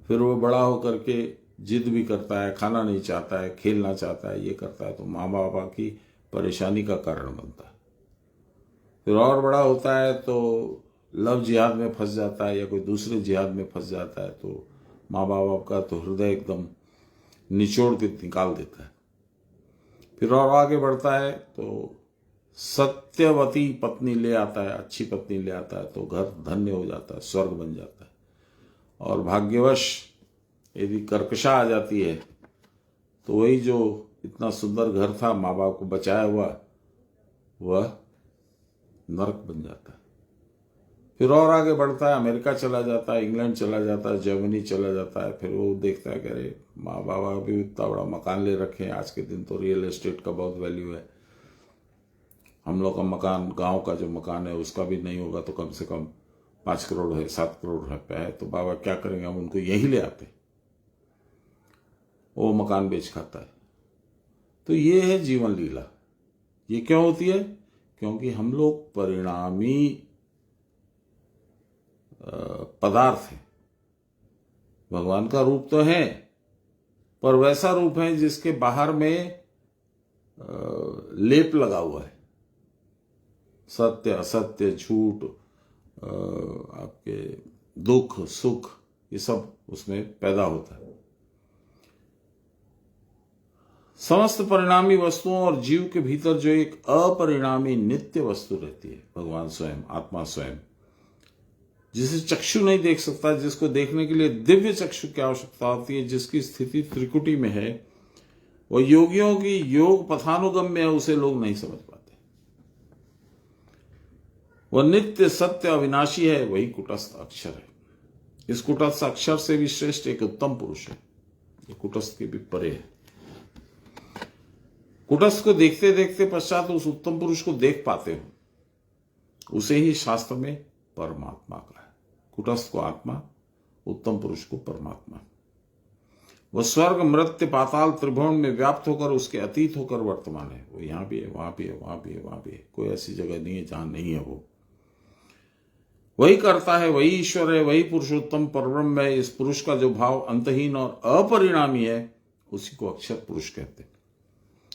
फिर वो बड़ा होकर के जिद भी करता है, खाना नहीं चाहता है, खेलना चाहता है, ये करता है, तो माँ बाप की परेशानी का कारण बनता है। फिर और बड़ा होता है तो लव जिहाद में फंस जाता है या कोई दूसरे जिहाद में फंस जाता है, तो माँ बाप का तो हृदय एकदम निचोड़ के निकाल देता है। फिर और आगे बढ़ता है तो सत्यवती पत्नी ले आता है, अच्छी पत्नी ले आता है, तो घर धन्य हो जाता है, स्वर्ग बन जाता है। और भाग्यवश यदि कर्कशा आ जाती है तो वही जो इतना सुंदर घर था माँ बाप को बचाया हुआ, वह नरक बन जाता है। फिर और आगे बढ़ता है, अमेरिका चला जाता है, इंग्लैंड चला जाता है, जर्मनी चला जाता है। फिर वो देखता है कि अरे माँ बाबा भी इतना बड़ा मकान ले रखे हैं, आज के दिन तो रियल एस्टेट का बहुत वैल्यू है, हम लोग का मकान, गांव का जो मकान है उसका भी नहीं होगा तो कम से कम 5 करोड़ है, 7 करोड़ रुपया है, तो बाबा क्या करेंगे, हम उनको यही ले आते, वो मकान बेच खाता है। तो ये है जीवन लीला। ये क्यों होती है? क्योंकि हम लोग परिणामी पदार्थ है। भगवान का रूप तो है, पर वैसा रूप है जिसके बाहर में लेप लगा हुआ है, सत्य असत्य, झूठ, आपके दुख सुख, ये सब उसमें पैदा होता है। समस्त परिणामी वस्तुओं और जीव के भीतर जो एक अपरिणामी नित्य वस्तु रहती है, भगवान स्वयं, आत्मा स्वयं, जिसे चक्षु नहीं देख सकता, जिसको देखने के लिए दिव्य चक्षु की आवश्यकता होती है, जिसकी स्थिति त्रिकुटी में है, वह योगियों की योग पथानुगम्य है, उसे लोग नहीं समझ पाते। वह नित्य सत्य अविनाशी है, वही कुटस्थ अक्षर है। इस कुटस्थ अक्षर से भी श्रेष्ठ एक उत्तम पुरुष है, ये कुटस्थ के भी परे है। कुटस्थ को देखते देखते पश्चात उस उत्तम पुरुष को देख पाते हो, उसे ही शास्त्र में परमात्मा कहा है। कुटस्थ को आत्मा, उत्तम पुरुष को परमात्मा। वह स्वर्ग मृत्य पाताल त्रिभुवन में व्याप्त होकर उसके अतीत होकर वर्तमान है। वो यहां भी है, वहां भी है, वहां भी है, वहां भी है, कोई ऐसी जगह नहीं है जहां नहीं है। वो वही करता है, वही ईश्वर है, वही पुरुषोत्तम परब्रह्म है। इस पुरुष का जो भाव अंतहीन और अपरिणामी है, उसी को अक्षर पुरुष कहते हैं।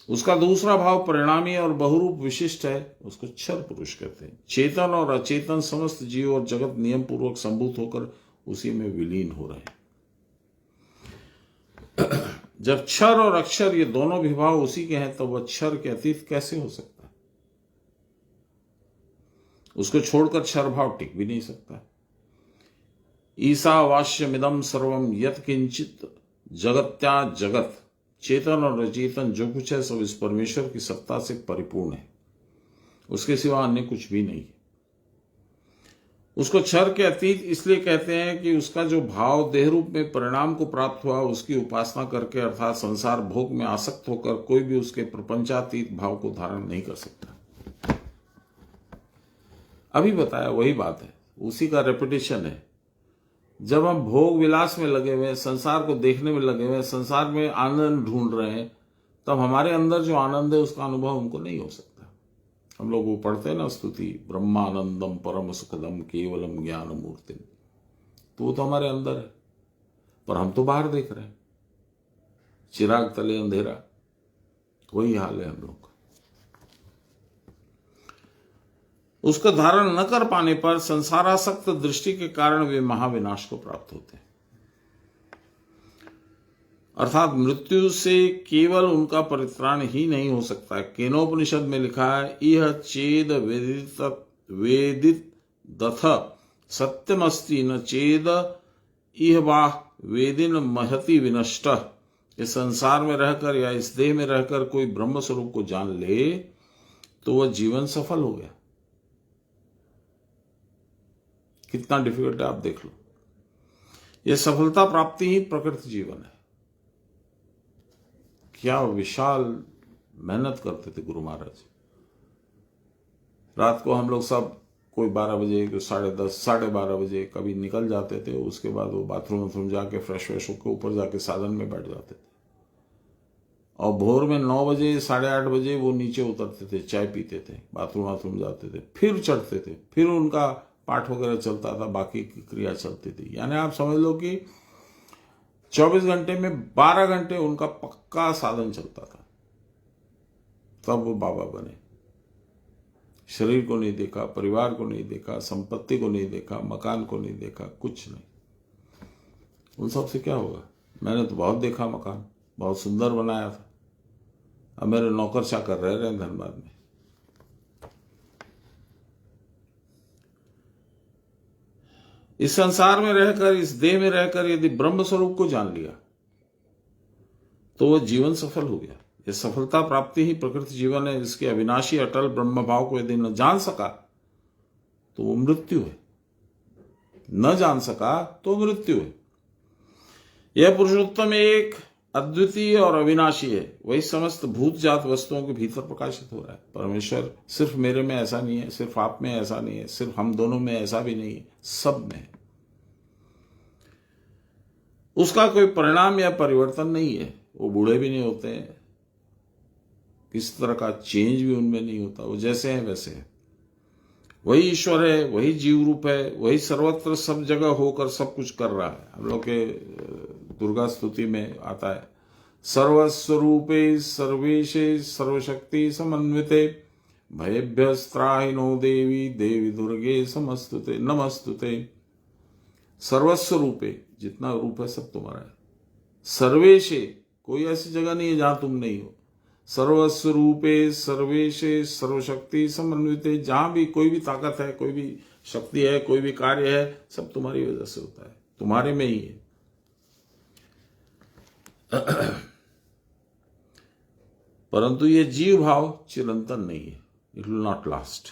उसका दूसरा भाव परिणामी और बहुरूप विशिष्ट है, उसको क्षर पुरुष कहते हैं। चेतन और अचेतन समस्त जीव और जगत नियम पूर्वक संभूत होकर उसी में विलीन हो रहे हैं। जब क्षर और अक्षर ये दोनों भी भाव उसी के हैं, तो वह क्षर के अतीत कैसे हो सकता है? उसको छोड़कर क्षर भाव टिक भी नहीं सकता। ईसावास्यमिदं सर्वम यत् किंचित जगत्या जगत, चेतन और अचेतन जो कुछ है सब इस परमेश्वर की सत्ता से परिपूर्ण है, उसके सिवा अन्य कुछ भी नहीं है। उसको क्षर के अतीत इसलिए कहते हैं कि उसका जो भाव देह रूप में परिणाम को प्राप्त हुआ, उसकी उपासना करके अर्थात संसार भोग में आसक्त होकर कोई भी उसके प्रपंचातीत भाव को धारण नहीं कर सकता। अभी बताया वही बात है। उसी का रेपिटेशन है। जब हम भोग विलास में लगे हुए हैं, संसार को देखने में लगे हुए हैं, संसार में आनंद ढूंढ रहे हैं, तब हमारे अंदर जो आनंद है उसका अनुभव हमको नहीं हो सकता। हम लोग वो पढ़ते हैं ना स्तुति, ब्रह्मानंदम परम सुखदम केवलम ज्ञान मूर्ति, तो वो तो हमारे अंदर है, पर हम तो बाहर देख रहे हैं, चिराग तले अंधेरा। वही हाल है हम लोग का। उसका धारण न कर पाने पर संसारासक्त दृष्टि के कारण वे महाविनाश को प्राप्त होते हैं। अर्थात मृत्यु से केवल उनका परित्राण ही नहीं हो सकता। केनोपनिषद में लिखा है, यह चेद वेदित दथ सत्यमस्ति न चेद इह वाह वेदिन महति विनष्ट। इस संसार में रहकर या इस देह में रहकर कोई ब्रह्म स्वरूप को जान ले तो वह जीवन सफल हो गया। कितना डिफिकल्ट है आप देख लो। यह सफलता प्राप्ति ही प्रकृति जीवन है। क्या विशाल मेहनत करते थे गुरु महाराज। रात को हम लोग सब कोई 12 बजे, कोई 10:30, 12:30 बजे कभी निकल जाते थे। उसके बाद वो बाथरूम जाके फ्रेश होकर ऊपर जाके साधन में बैठ जाते थे, और भोर में 9 बजे 8:30 बजे वो नीचे उतरते थे, चाय पीते थे, बाथरूम जाते थे, फिर चढ़ते थे, फिर उनका पाठ वगैरह चलता था, बाकी की क्रिया चलती थी। यानी आप समझ लो कि 24 घंटे में 12 घंटे उनका पक्का साधन चलता था, तब वो बाबा बने। शरीर को नहीं देखा, परिवार को नहीं देखा, संपत्ति को नहीं देखा, मकान को नहीं देखा, कुछ नहीं। उन सब से क्या होगा। मैंने तो बहुत देखा, मकान बहुत सुंदर बनाया था। अब मेरे नौकर चाकर रह रहे हैं धनबाद में। इस संसार में रहकर, इस देह में रहकर यदि ब्रह्म स्वरूप को जान लिया तो वह जीवन सफल हो गया। यह सफलता प्राप्ति ही प्रकृति जीवन है। जिसके अविनाशी अटल ब्रह्म भाव को यदि न जान सका तो वो मृत्यु है। न जान सका तो मृत्यु है। यह पुरुषोत्तम एक अद्वितीय और अविनाशी है। वही समस्त भूत जात वस्तुओं के भीतर प्रकाशित हो रहा है। परमेश्वर सिर्फ मेरे में ऐसा नहीं है, सिर्फ आप में ऐसा नहीं है, सिर्फ हम दोनों में ऐसा भी नहीं है, सब में है। उसका कोई परिणाम या परिवर्तन नहीं है। वो बूढ़े भी नहीं होते हैं, किसी तरह का चेंज भी उनमें नहीं होता। वो जैसे हैं वैसे है। वही ईश्वर है, वही जीव रूप है, वही सर्वत्र सब जगह होकर सब कुछ कर रहा है। हम लोग के दुर्गा स्तुति में आता है, सर्वस्वरूपे सर्वेशे सर्वशक्ति समन्विते भयेभ्यस्त्राहिनो देवी देवी दुर्गे समस्तुते नमस्तुते। सर्वस्वरूपे, जितना रूप है सब तुम्हारा है। सर्वेशे, कोई ऐसी जगह नहीं है जहां तुम नहीं हो। सर्वस्वरूपे सर्वेशे सर्वशक्ति समन्विते, जहां भी कोई भी ताकत है, कोई भी शक्ति है, कोई भी कार्य है, सब तुम्हारी वजह से होता है, तुम्हारे में ही है। परंतु ये जीव भाव चिरंतन नहीं है। It will not last.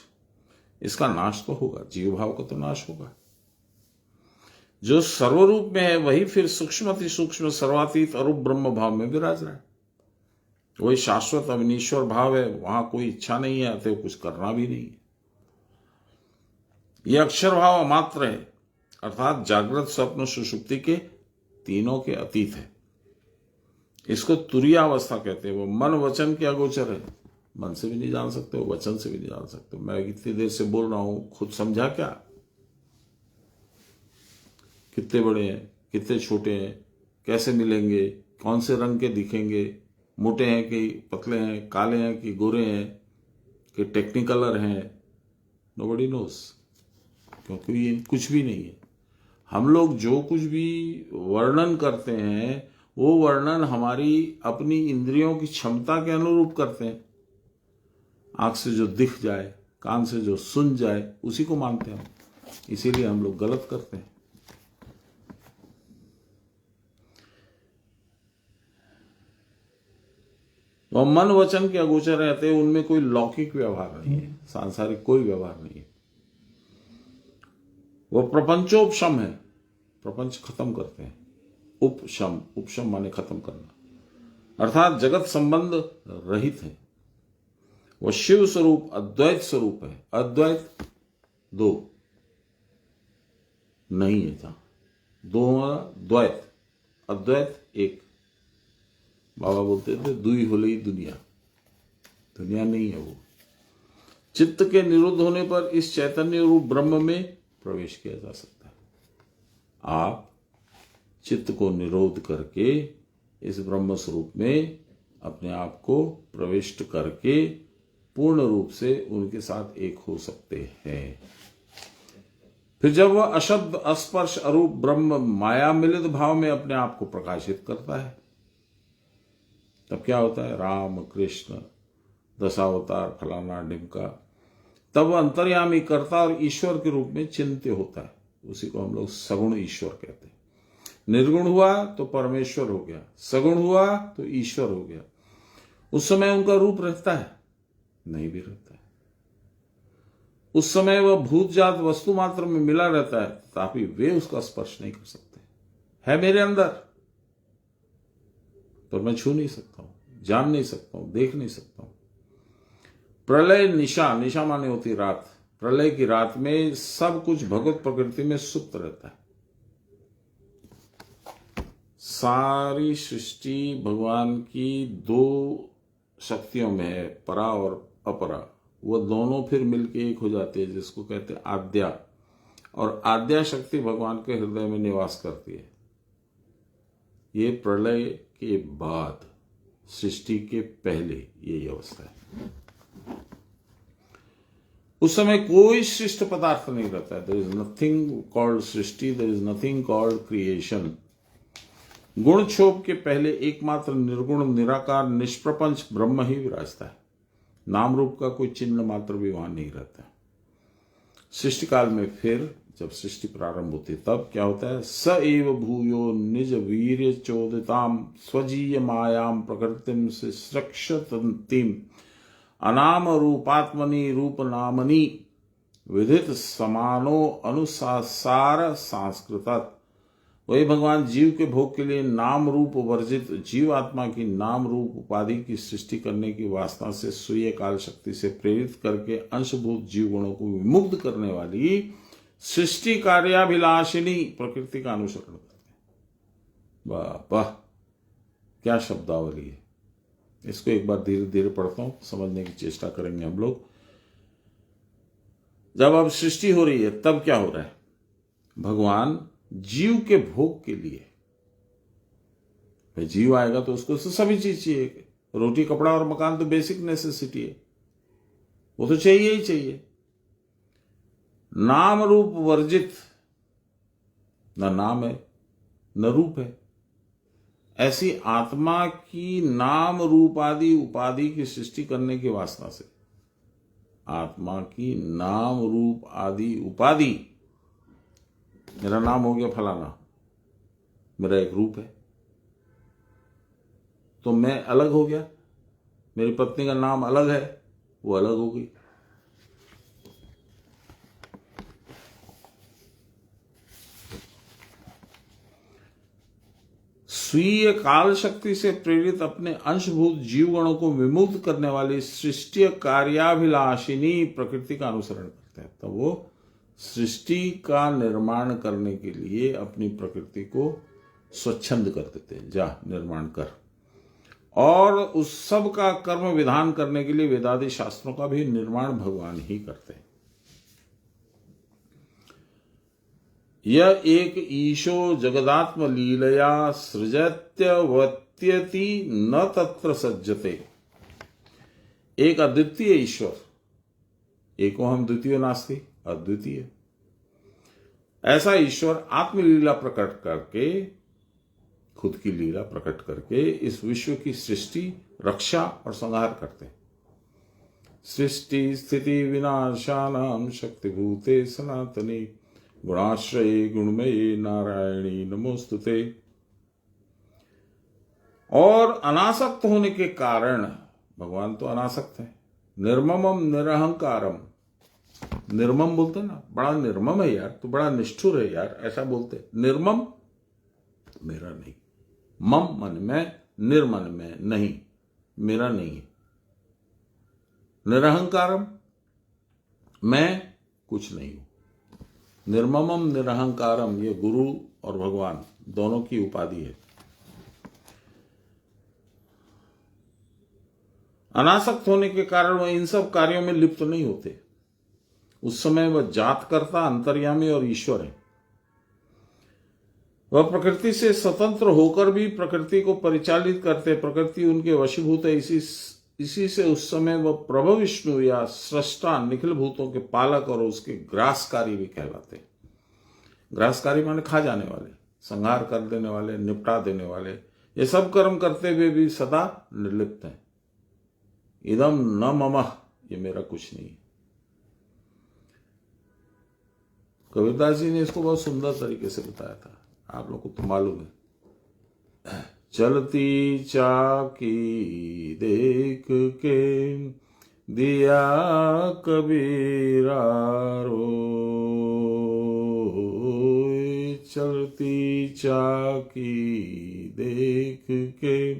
इसका नाश तो होगा, जीव भाव का तो नाश होगा। जो सर्वरूप में है वही फिर सूक्ष्म अति सूक्ष्म सर्वातीत अरूप ब्रह्म भाव में विराज रहा है। वही शाश्वत अविनीश्वर भाव है। वहां कोई इच्छा नहीं है, अतः कुछ करना भी नहीं है। यह अक्षर भाव अमात्र है, अर्थात जागृत स्वप्न सुषुप्ति के तीनों के अतीत है। इसको तुरीय अवस्था कहते हैं। वो मन वचन के अगोचर है। मन से भी नहीं जान सकते, वो वचन से भी नहीं जान सकते। मैं इतनी देर से बोल रहा हूं, खुद समझा क्या? कितने बड़े हैं, कितने छोटे हैं, कैसे मिलेंगे, कौन से रंग के दिखेंगे, मोटे हैं कि पतले हैं, काले हैं कि गोरे हैं, कि टेक्निकलर हैं, नोबडी नोस, क्योंकि ये कुछ भी नहीं है। हम लोग जो कुछ भी वर्णन करते हैं वो वर्णन हमारी अपनी इंद्रियों की क्षमता के अनुरूप करते हैं। आंख से जो दिख जाए, कान से जो सुन जाए, उसी को मानते हैं हम। इसीलिए हम लोग गलत करते हैं। वह मन वचन के अगोचर रहते हैं। उनमें कोई लौकिक व्यवहार नहीं है, सांसारिक कोई व्यवहार नहीं है। वह प्रपंचोपशम है, प्रपंच खत्म करते हैं। उपशम, उपशम माने खत्म करना, अर्थात जगत संबंध रहित है। वह शिव स्वरूप अद्वैत स्वरूप है। अद्वैत दो, नहीं है जहां। दो द्वैत, अद्वैत एक। बाबा बोलते थे दुई होली दुनिया, दुनिया नहीं है वो। चित्त के निरुद्ध होने पर इस चैतन्य रूप ब्रह्म में प्रवेश किया जा सकता है। आप चित्त को निरोध करके इस ब्रह्म स्वरूप में अपने आप को प्रविष्ट करके पूर्ण रूप से उनके साथ एक हो सकते हैं। फिर जब वह अशब्द अस्पर्श अरूप ब्रह्म माया मिलित भाव में अपने आप को प्रकाशित करता है, तब क्या होता है? राम कृष्ण दशावतार फलाना ढिमका, तब वह अंतर्यामी कर्ता और ईश्वर के रूप में चिंत्य होता है। उसी को हम लोग सगुण ईश्वर कहते हैं। निर्गुण हुआ तो परमेश्वर हो गया, सगुण हुआ तो ईश्वर हो गया। उस समय उनका रूप रहता है? नहीं भी रहता है। उस समय वह भूतजात वस्तु मात्र में मिला रहता है, तथापि वे उसका स्पर्श नहीं कर सकते। है मेरे अंदर, पर मैं छू नहीं सकता हूं, जान नहीं सकता हूं, देख नहीं सकता हूं। प्रलय निशा, निशा माने होती रात, प्रलय की रात में सब कुछ भगवत प्रकृति में सुप्त रहता है। सारी सृष्टि भगवान की दो शक्तियों में है, परा और अपरा। वह दोनों फिर मिलके एक हो जाती है, जिसको कहते हैं आद्या। और आद्या शक्ति भगवान के हृदय में निवास करती है। ये प्रलय के बाद, सृष्टि के पहले यही अवस्था है। उस समय कोई सृष्ट पदार्थ नहीं रहता है। There is nothing called srishti, there is nothing called creation. गुण क्षोभ के पहले एकमात्र निर्गुण निराकार निष्प्रपंच ब्रह्म ही विराजता है। नाम रूप का कोई चिन्ह मात्र भी वहां नहीं रहता। सृष्टि काल में फिर जब सृष्टि प्रारंभ होती है, तब क्या होता है? स एव भूयो निज वीर्य चोदिताम स्वजीय मायाम प्रकृतिम से सृक्षतंतीम अनाम रूपात्मनि रूप नामनि विदित समानो अनुसार सांस्कृत। वही भगवान जीव के भोग के लिए नाम रूप वर्जित जीव आत्मा की नाम रूप उपाधि की सृष्टि करने की वासना से सूर्य काल शक्ति से प्रेरित करके अंशभूत जीव गुणों को विमुक्त करने वाली सृष्टि कार्याभिलाषिनी प्रकृति का अनुसरण करते हैं। वाह वाह, क्या शब्दावली है! इसको एक बार धीरे धीरे पढ़ता हूं, समझने की चेष्टा करेंगे हम लोग। जब अब सृष्टि हो रही है, तब क्या हो रहा है? भगवान जीव के भोग के लिए, जीव आएगा तो उसको सभी चीज चाहिए। रोटी कपड़ा और मकान तो बेसिक नेसेसिटी है, वो तो चाहिए ही चाहिए। नाम रूप वर्जित, न नाम है न रूप है, ऐसी आत्मा की नाम रूप आदि उपाधि की सृष्टि करने की वासना से, आत्मा की नाम रूप आदि उपाधि, मेरा नाम हो गया फलाना, मेरा एक रूप है, तो मैं अलग हो गया। मेरी पत्नी का नाम अलग है, वो अलग हो गई। स्वीय काल शक्ति से प्रेरित अपने अंशभूत जीवगणों को विमुक्त करने वाली सृष्टि कार्याभिलाषिनी प्रकृति का अनुसरण करते हैं। तो वो सृष्टि का निर्माण करने के लिए अपनी प्रकृति को स्वच्छंद कर देते हैं, जा निर्माण कर। और उस सब का कर्म विधान करने के लिए वेदादि शास्त्रों का भी निर्माण भगवान ही करते हैं। यह एक ईशो जगदात्म लीलया सृजत्यवत्यति न तत्र सज्जते। एक अद्वितीय ईश्वर, एको हम द्वितीय नास्ति, अद्वितीय, ऐसा ईश्वर आत्मलीला प्रकट करके, खुद की लीला प्रकट करके इस विश्व की सृष्टि, रक्षा और संहार करते हैं। सृष्टि स्थिति विनाशानां शक्तिभूते सनातनी गुणाश्रये गुणमये नारायणी नमोस्तुते। और अनासक्त होने के कारण, भगवान तो अनासक्त है, निर्ममम निरहंकारम, निर्मम बोलते ना, बड़ा निर्मम है यार, तो बड़ा निष्ठुर है यार, ऐसा बोलते। निर्मम मेरा नहीं, मम मन में, निर्मन में नहीं, मेरा नहीं है। निरहंकारम, मैं कुछ नहीं हूं। निर्ममम निरहंकारम, ये गुरु और भगवान दोनों की उपाधि है। अनासक्त होने के कारण वह इन सब कार्यों में लिप्त नहीं होते। उस समय वह जातकर्ता, अंतर्यामी और ईश्वर है। वह प्रकृति से स्वतंत्र होकर भी प्रकृति को परिचालित करते, प्रकृति उनके वशीभूत है। इसी से उस समय वह प्रभु विष्णु या सृष्टा, निखिल भूतों के पालक और उसके ग्रासकारी भी कहलाते। ग्रासकारी माने खा जाने वाले, संहार कर देने वाले, निपटा देने वाले। ये सब कर्म करते हुए भी सदा निर्लिप्त हैं। इदम न मम, ये मेरा कुछ नहीं है। कबीरदास जी ने इसको बहुत सुंदर तरीके से बताया था, आप लोग को तो मालूम है। चलती चाकी देख के दिया कबीरा रोए, चलती चाकी देख के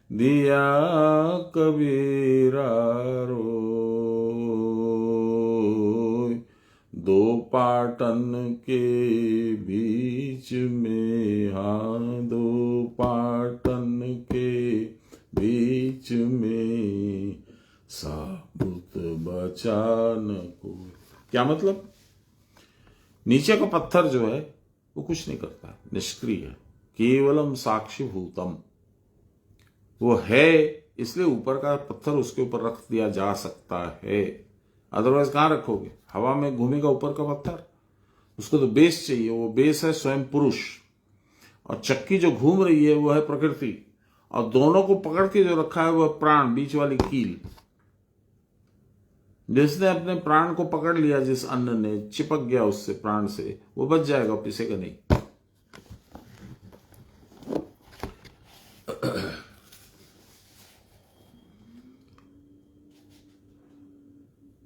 दिया कबीरा रोए, दो पाटन के बीच में, हाँ दो पाटन के बीच में, साबुत बचा न कोई। क्या मतलब? नीचे का पत्थर जो है वो कुछ नहीं करता है, निष्क्रिय है। केवलम साक्षी भूतम, वो है इसलिए ऊपर का पत्थर उसके ऊपर रख दिया जा सकता है, अदरवाइज कहां रखोगे? हवा में घूमेगा ऊपर का पत्थर, उसको तो बेस चाहिए। वो बेस है स्वयं पुरुष, और चक्की जो घूम रही है वो है प्रकृति, और दोनों को पकड़ के जो रखा है वो प्राण, बीच वाली कील। जिसने अपने प्राण को पकड़ लिया, जिस अन्न ने चिपक गया उससे, प्राण से, वो बच जाएगा, पिसेगा नहीं।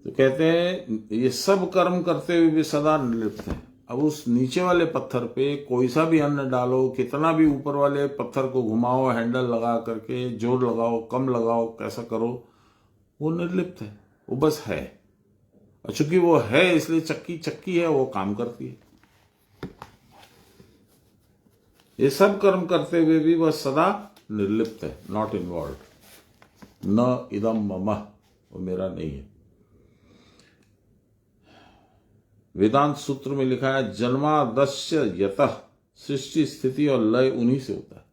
तो कहते हैं ये सब कर्म करते हुए भी सदा निर्लिप्त हैं। अब उस नीचे वाले पत्थर पे कोई सा भी अन्न डालो, कितना भी ऊपर वाले पत्थर को घुमाओ, हैंडल लगा करके, जोर लगाओ, कम लगाओ, कैसा करो, वो निर्लिप्त है, वो बस है। और चूंकि वो है इसलिए चक्की चक्की है, वो काम करती है। ये सब कर्म करते हुए भी वह सदा निर्लिप्त है, नॉट इन्वॉल्व। न इदम मम, वो मेरा नहीं है। वेदांत सूत्र में लिखा है, जन्मादस्य यतः, सृष्टि स्थिति और लय उन्हीं से होता है।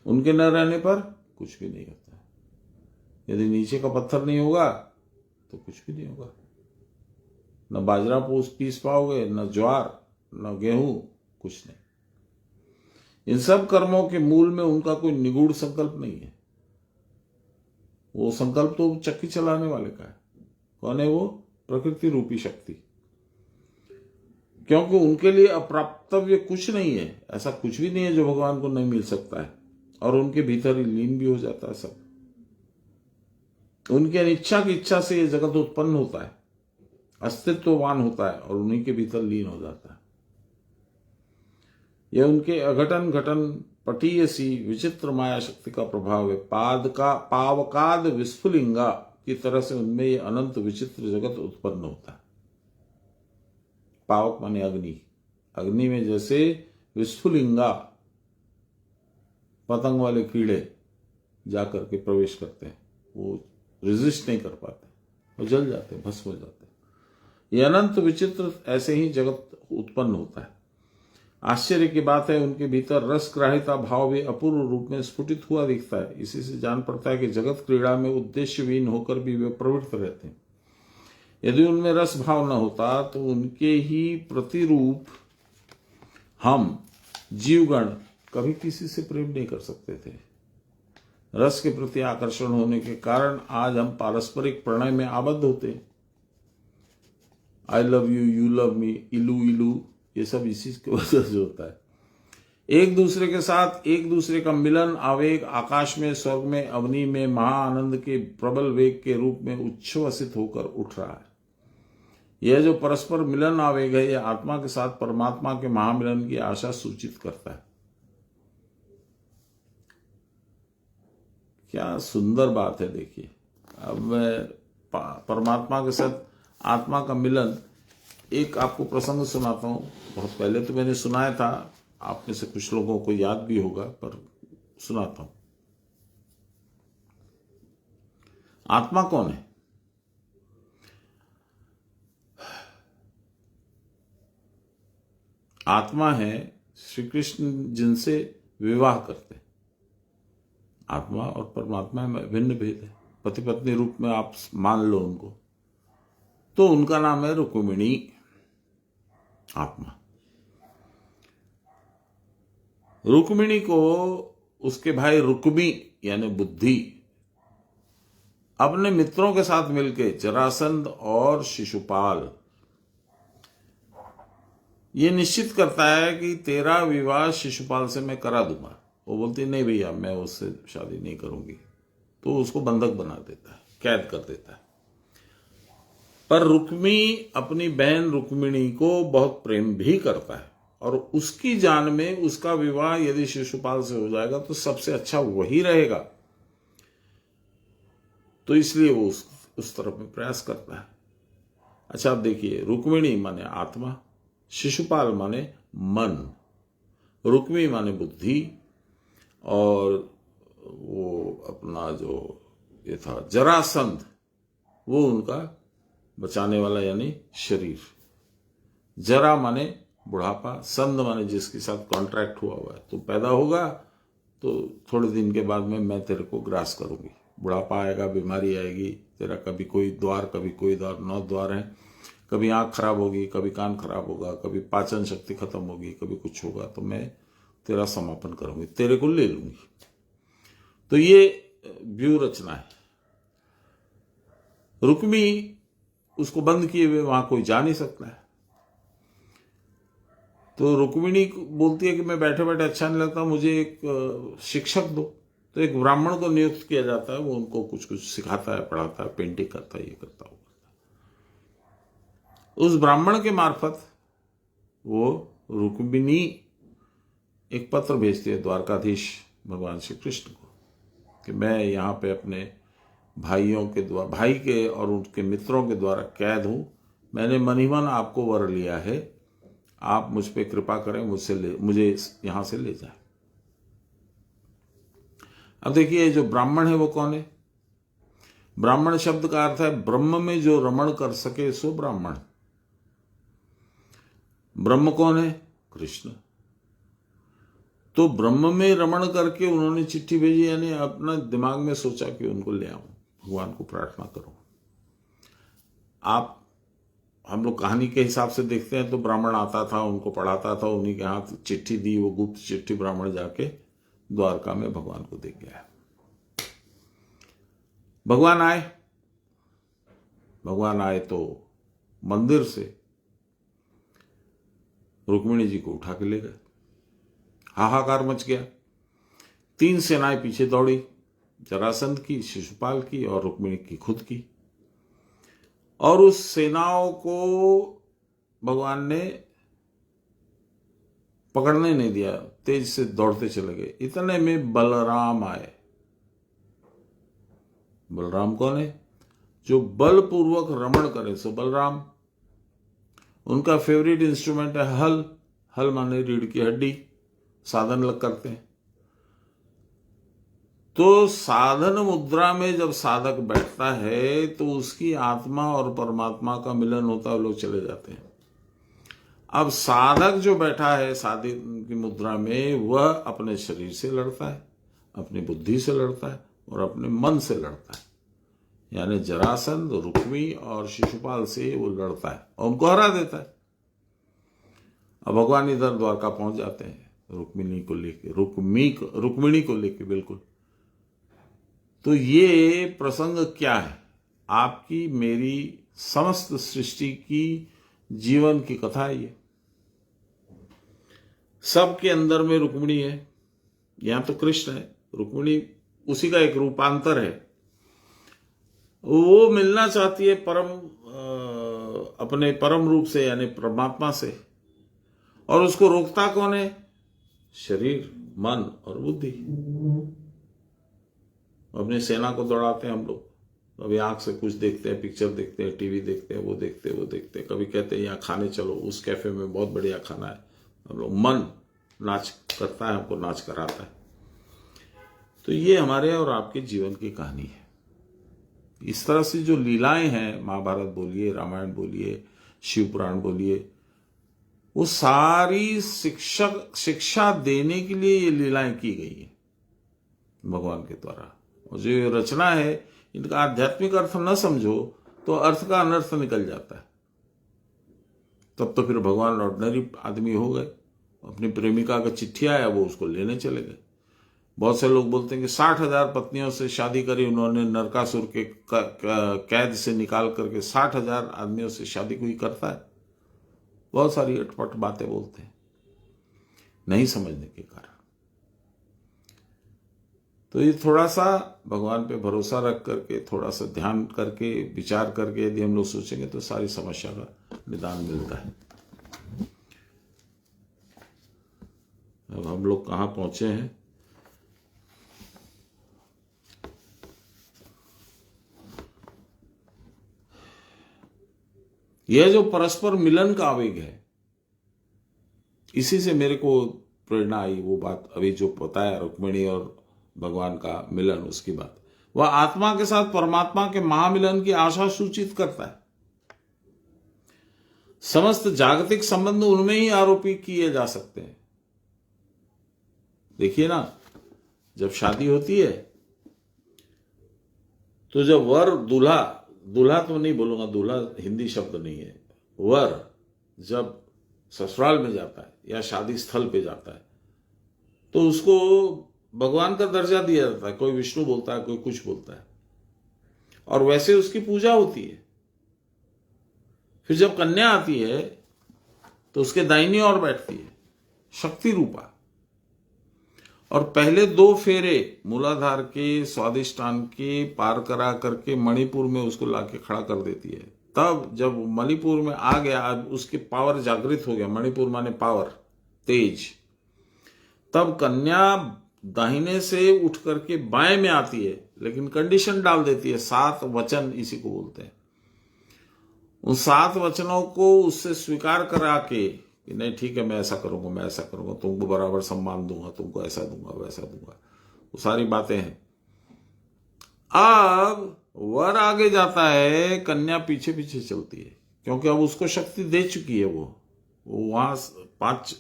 उनके न रहने पर कुछ भी नहीं होता। यदि नीचे का पत्थर नहीं होगा तो कुछ भी नहीं होगा। न बाजरा पीस पाओगे, न ज्वार, न गेहूं, कुछ नहीं। इन सब कर्मों के मूल में उनका कोई निगूढ़ संकल्प नहीं है। वो संकल्प तो चक्की चलाने वाले का है। कौन है वो? प्रकृति रूपी शक्ति। क्योंकि उनके लिए अप्राप्तव्य कुछ नहीं है, ऐसा कुछ भी नहीं है जो भगवान को नहीं मिल सकता है, और उनके भीतर ही लीन भी हो जाता है सब। उनकी अनिच्छा की इच्छा से ये जगत उत्पन्न होता है, अस्तित्ववान होता है, और उन्हीं के भीतर लीन हो जाता है। यह उनके अघटन घटन पटीय सी विचित्र माया शक्ति का प्रभाव है। पावकाद विस्फुलिंगा की तरह से उनमें ये अनंत विचित्र जगत उत्पन्न होता है। पावक माने अग्नि। अग्नि में जैसे विस्फुलिंगा, पतंग वाले कीड़े जाकर के प्रवेश करते हैं, वो रेजिस्ट नहीं कर पाते, वो जल जाते, भस्म हो जाते। ये अनंत विचित्र ऐसे ही जगत उत्पन्न होता है। आश्चर्य की बात है, उनके भीतर रस ग्राहिता भाव भी अपूर्व रूप में स्फुटित हुआ दिखता है। इसी से जान पड़ता है कि जगत क्रीड़ा में उद्देश्यहीन होकर भी वे प्रवृत्त रहते हैं। यदि उनमें रस भाव न होता तो उनके ही प्रतिरूप हम जीवगण कभी किसी से प्रेम नहीं कर सकते थे। रस के प्रति आकर्षण होने के कारण आज हम पारस्परिक प्रणय में आबद्ध होते हैं। I love you, you love me, इलू इलू, ये सब इसी की वजह से होता है। एक दूसरे के साथ एक दूसरे का मिलन आवेग आकाश में, स्वर्ग में, अवनी में महाआनंद के प्रबल वेग के रूप में उच्छ्वसित होकर उठ रहा है। यह जो परस्पर मिलन आवेग है, यह आत्मा के साथ परमात्मा के महामिलन की आशा सूचित करता है। क्या सुंदर बात है, देखिए। अब परमात्मा के साथ आत्मा का मिलन एक आपको प्रसंग सुनाता हूं। बहुत पहले तो मैंने सुनाया था, आप में से कुछ लोगों को याद भी होगा, पर सुनाता हूं। आत्मा कौन है? आत्मा है श्री कृष्ण जिनसे विवाह करते हैं। आत्मा और परमात्मा में भिन्न भेद है। पति पत्नी रूप में आप मान लो उनको, तो उनका नाम है रुक्मिणी आत्मा। रुक्मिणी को उसके भाई रुक्मी यानी बुद्धि अपने मित्रों के साथ मिलकर जरासंध और शिशुपाल ये निश्चित करता है कि तेरा विवाह शिशुपाल से मैं करा दूंगा। वो बोलती नहीं भैया, मैं उससे शादी नहीं करूंगी। तो उसको बंधक बना देता है, कैद कर देता है। पर रुक्मी अपनी बहन रुक्मिणी को बहुत प्रेम भी करता है और उसकी जान में उसका विवाह यदि शिशुपाल से हो जाएगा तो सबसे अच्छा वही रहेगा। तो इसलिए वो उस तरफ में प्रयास करता है। अच्छा, आप देखिए, रुक्मिणी माने आत्मा, शिशुपाल माने मन, रुक्मी माने बुद्धि, और वो अपना जो ये था जरासंध, वो उनका बचाने वाला यानी शरीर। जरा माने बुढ़ापा, संध माने जिसके साथ कॉन्ट्रैक्ट हुआ हुआ है, तो पैदा होगा तो थोड़े दिन के बाद में मैं तेरे को ग्रास करूंगी। बुढ़ापा आएगा, बीमारी आएगी, तेरा कभी कोई द्वार कभी कोई द्वार, 9 द्वार है, कभी आंख खराब होगी, कभी कान खराब होगा, कभी पाचन शक्ति खत्म होगी, कभी कुछ होगा, तो मैं तेरा समापन करूंगी, तेरे को ले लूंगी। तो ये व्यू रचना है। रुक्मी उसको बंद किए हुए वहां कोई जा नहीं सकता है। तो रुक्मिणी बोलती है कि मैं बैठे बैठे अच्छा नहीं लगता, मुझे एक शिक्षक दो। तो एक ब्राह्मण को नियुक्त किया जाता है, वो उनको कुछ कुछ सिखाता है, पढ़ाता है, पेंटिंग करता है, ये करता है। उस ब्राह्मण के मार्फत वो रुक्मिणी एक पत्र भेजती है द्वारकाधीश भगवान श्री कृष्ण को कि मैं यहाँ पे अपने भाइयों के द्वारा, भाई के और उनके मित्रों के द्वारा कैद हूं। मैंने मन ही मन आपको वर लिया है, आप मुझ पे कृपा करें, मुझे यहां से ले जाए। अब देखिए, जो ब्राह्मण है वो कौन है? ब्राह्मण शब्द का अर्थ है ब्रह्म में जो रमण कर सके सो ब्राह्मण। ब्रह्म कौन है? कृष्ण। तो ब्रह्म में रमण करके उन्होंने चिट्ठी भेजी, यानी अपना दिमाग में सोचा कि उनको ले आऊं, भगवान को प्रार्थना करूं। हम लोग कहानी के हिसाब से देखते हैं तो ब्राह्मण आता था, उनको पढ़ाता था, उन्हीं के हाथ चिट्ठी दी, वो गुप्त चिट्ठी ब्राह्मण जाके द्वारका में भगवान को दे गया। भगवान आए तो मंदिर से रुक्मिणी जी को उठा के ले गए। हाहाकार मच गया। 3 सेनाएं पीछे दौड़ी, जरासंध की, शिशुपाल की और रुक्मिणी की खुद की। और उस सेनाओं को भगवान ने पकड़ने नहीं दिया, तेज से दौड़ते चले गए। इतने में बलराम आए। बलराम कौन है? जो बलपूर्वक रमण करे सो बलराम। उनका फेवरेट इंस्ट्रूमेंट है हल। हल माने रीढ़ की हड्डी, साधन लग करते हैं। तो साधन मुद्रा में जब साधक बैठता है तो उसकी आत्मा और परमात्मा का मिलन होता है, लोग चले जाते हैं। अब साधक जो बैठा है साधन की मुद्रा में, वह अपने शरीर से लड़ता है, अपनी बुद्धि से लड़ता है और अपने मन से लड़ता है। यानी जरासंध, रुक्मी और शिशुपाल से वो लड़ता है और उनको हरा देता है। अब भगवान इधर द्वारका पहुंच जाते हैं रुक्मिणी को लेके बिल्कुल। तो ये प्रसंग क्या है? आपकी मेरी समस्त सृष्टि की जीवन की कथा है। ये सबके अंदर में रुक्मिणी है। यहां तो कृष्ण है, रुक्मिणी उसी का एक रूपांतर है। वो मिलना चाहती है अपने परम रूप से यानी परमात्मा से, और उसको रोकता कौन है? शरीर, मन और बुद्धि। अपनी सेना को दौड़ाते हैं हम लोग, कभी आंख से कुछ देखते हैं, पिक्चर देखते हैं, टीवी देखते हैं, वो देखते हैं, वो देखते हैं, कभी कहते हैं यहाँ खाने चलो, उस कैफे में बहुत बढ़िया खाना है, हम लोग मन नाच करता है, हमको नाच कराता है। तो ये हमारे और आपके जीवन की कहानी है। इस तरह से जो लीलाएं हैं, महाभारत बोलिए, रामायण बोलिए, शिव पुराण बोलिए, वो सारी शिक्षा देने के लिए ये लीलाएं की गई है भगवान के द्वारा। और जो ये रचना है, इनका आध्यात्मिक अर्थ न समझो तो अर्थ का अनर्थ निकल जाता है। तब तो फिर भगवान ऑर्डिनरी आदमी हो गए। अपनी प्रेमिका का चिट्ठी आया, वो उसको लेने चले गए। बहुत से लोग बोलते हैं कि 60,000 पत्नियों से शादी करी उन्होंने, नरकासुर के कैद से निकाल करके 60,000 आदमियों से शादी कोई करता है? बहुत सारी अटपट बातें बोलते हैं, नहीं समझने के कारण। तो ये थोड़ा सा भगवान पे भरोसा रख करके, थोड़ा सा ध्यान करके, विचार करके यदि हम लोग सोचेंगे तो सारी समस्या का निदान मिलता है। अब हम लोग कहाँ पहुंचे हैं? यह जो परस्पर मिलन का आवेग है, इसी से मेरे को प्रेरणा आई। वो बात अभी जो बताया, रुक्मिणी और भगवान का मिलन, उसकी बात, वह आत्मा के साथ परमात्मा के महामिलन की आशा सूचित करता है। समस्त जागतिक संबंध उनमें ही आरोपित किए जा सकते हैं। देखिए ना, जब शादी होती है तो जब वर दूल्हा, दूल्हा तो नहीं बोलूंगा, दूल्हा हिंदी शब्द नहीं है, वर जब ससुराल में जाता है या शादी स्थल पे जाता है तो उसको भगवान का दर्जा दिया जाता है। कोई विष्णु बोलता है, कोई कुछ बोलता है, और वैसे उसकी पूजा होती है। फिर जब कन्या आती है तो उसके दाहिनी ओर बैठती है शक्ति रूपा, और पहले 2 फेरे मूलाधार के, स्वादिष्टान के पार करा करके मणिपुर में उसको लाके खड़ा कर देती है। तब जब मणिपुर में आ गया, उसकी पावर जागृत हो गया, मणिपुर माने पावर, तेज, तब कन्या दाहिने से उठ करके बाएं में आती है, लेकिन कंडीशन डाल देती है। 7 वचन इसी को बोलते हैं। उन 7 वचनों को उससे स्वीकार करा के कि नहीं ठीक है, मैं ऐसा करूंगा, मैं ऐसा करूंगा, तुमको बराबर सम्मान दूंगा, तुमको ऐसा दूंगा, वैसा दूंगा, वो सारी बातें हैं। अब वर आगे जाता है, कन्या पीछे पीछे चलती है, क्योंकि अब उसको शक्ति दे चुकी है। वो वहां 5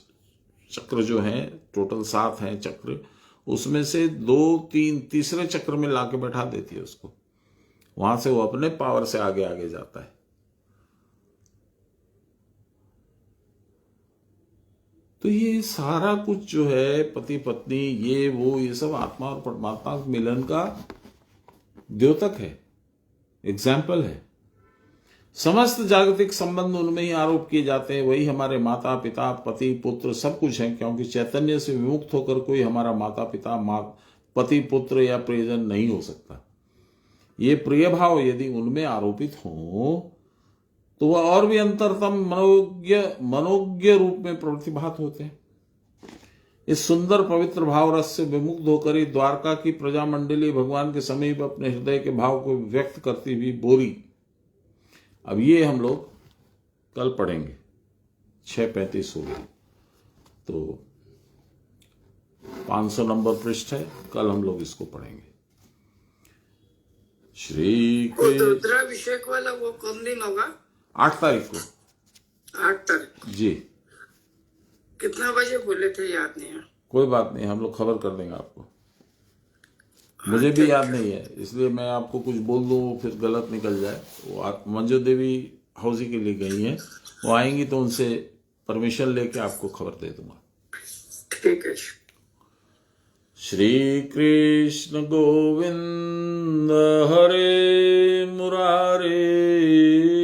चक्र जो हैं, टोटल 7 हैं चक्र, उसमें से 2, 3 तीसरे चक्र में लाके बैठा देती है उसको। वहां से वो अपने पावर से आगे आगे जाता है। तो ये सारा कुछ जो है, पति पत्नी, ये वो, ये सब आत्मा और परमात्मा के मिलन का द्योतक है, एग्जाम्पल है। समस्त जागतिक संबंध उनमें ही आरोप किए जाते हैं। वही हमारे माता पिता, पति पुत्र सब कुछ है, क्योंकि चैतन्य से विमुक्त होकर कोई हमारा माता पिता, पति पुत्र या प्रियजन नहीं हो सकता। ये प्रिय भाव यदि उनमें आरोपित हो तो वह और भी अंतरतम मनोज्ञ रूप में प्रतिभात होते हैं। इस सुंदर पवित्र भाव रस से विमुक्त होकर ही द्वारका की प्रजामंडली भगवान के समीप अपने हृदय के भाव को व्यक्त करती हुई बोली। अब ये हम लोग कल पढ़ेंगे, 6:35 हो गए, तो 500 नंबर पृष्ठ है, कल हम लोग इसको पढ़ेंगे। श्री रुद्राभिषेक वाला वो कौन दिन होगा? 8 तारीख को। 8 तारीख जी। कितना बजे बोले थे, याद नहीं है। कोई बात नहीं, हम लोग खबर कर देंगे आपको। मुझे भी याद नहीं है, इसलिए मैं आपको कुछ बोल दूं फिर गलत निकल जाए। वो मंजू देवी हौजी के लिए गई हैं, वो आएंगी तो उनसे परमिशन लेके आपको खबर दे दूंगा। ठीक है। श्री कृष्ण गोविंद हरे मुरारे,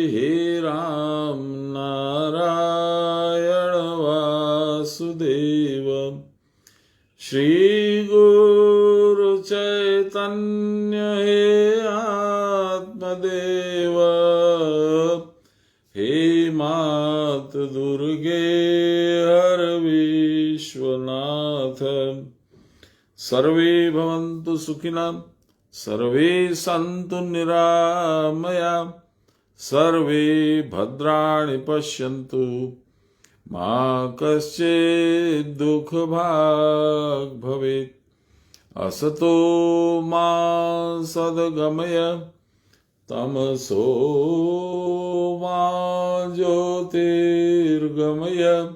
हे राम नारायण वासुदेव, श्री गुरु चैतन्य हे आत्मदेव, हे मात दुर्गे हर विश्वनाथ, सर्वे भवन्तु सुखिनः, सर्वे सन्तु निरामया सर्वे भद्राणि पश्यन्तु मा कश्चित् दुःखभाग् भवेत् असतो मा सद्गमय तमसो मा ज्योतिर्गमय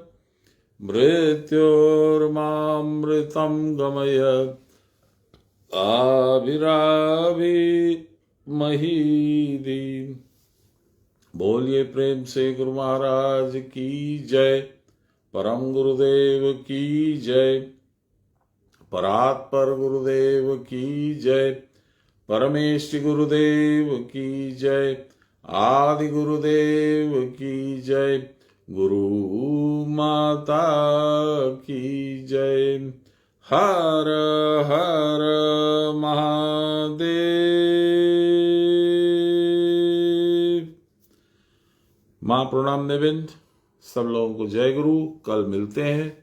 मृत्योर्मामृतं गमय आविराविर्महीदि। बोलिए प्रेम से गुरु महाराज की जय, परम गुरुदेव की जय, परात्पर गुरुदेव की जय, परमेष्टि गुरुदेव की जय, आदि गुरुदेव की जय, गुरु माता की जय। हर हर महादेव। मां प्रणाम निविंद। सब लोगों को जय गुरु। कल मिलते हैं।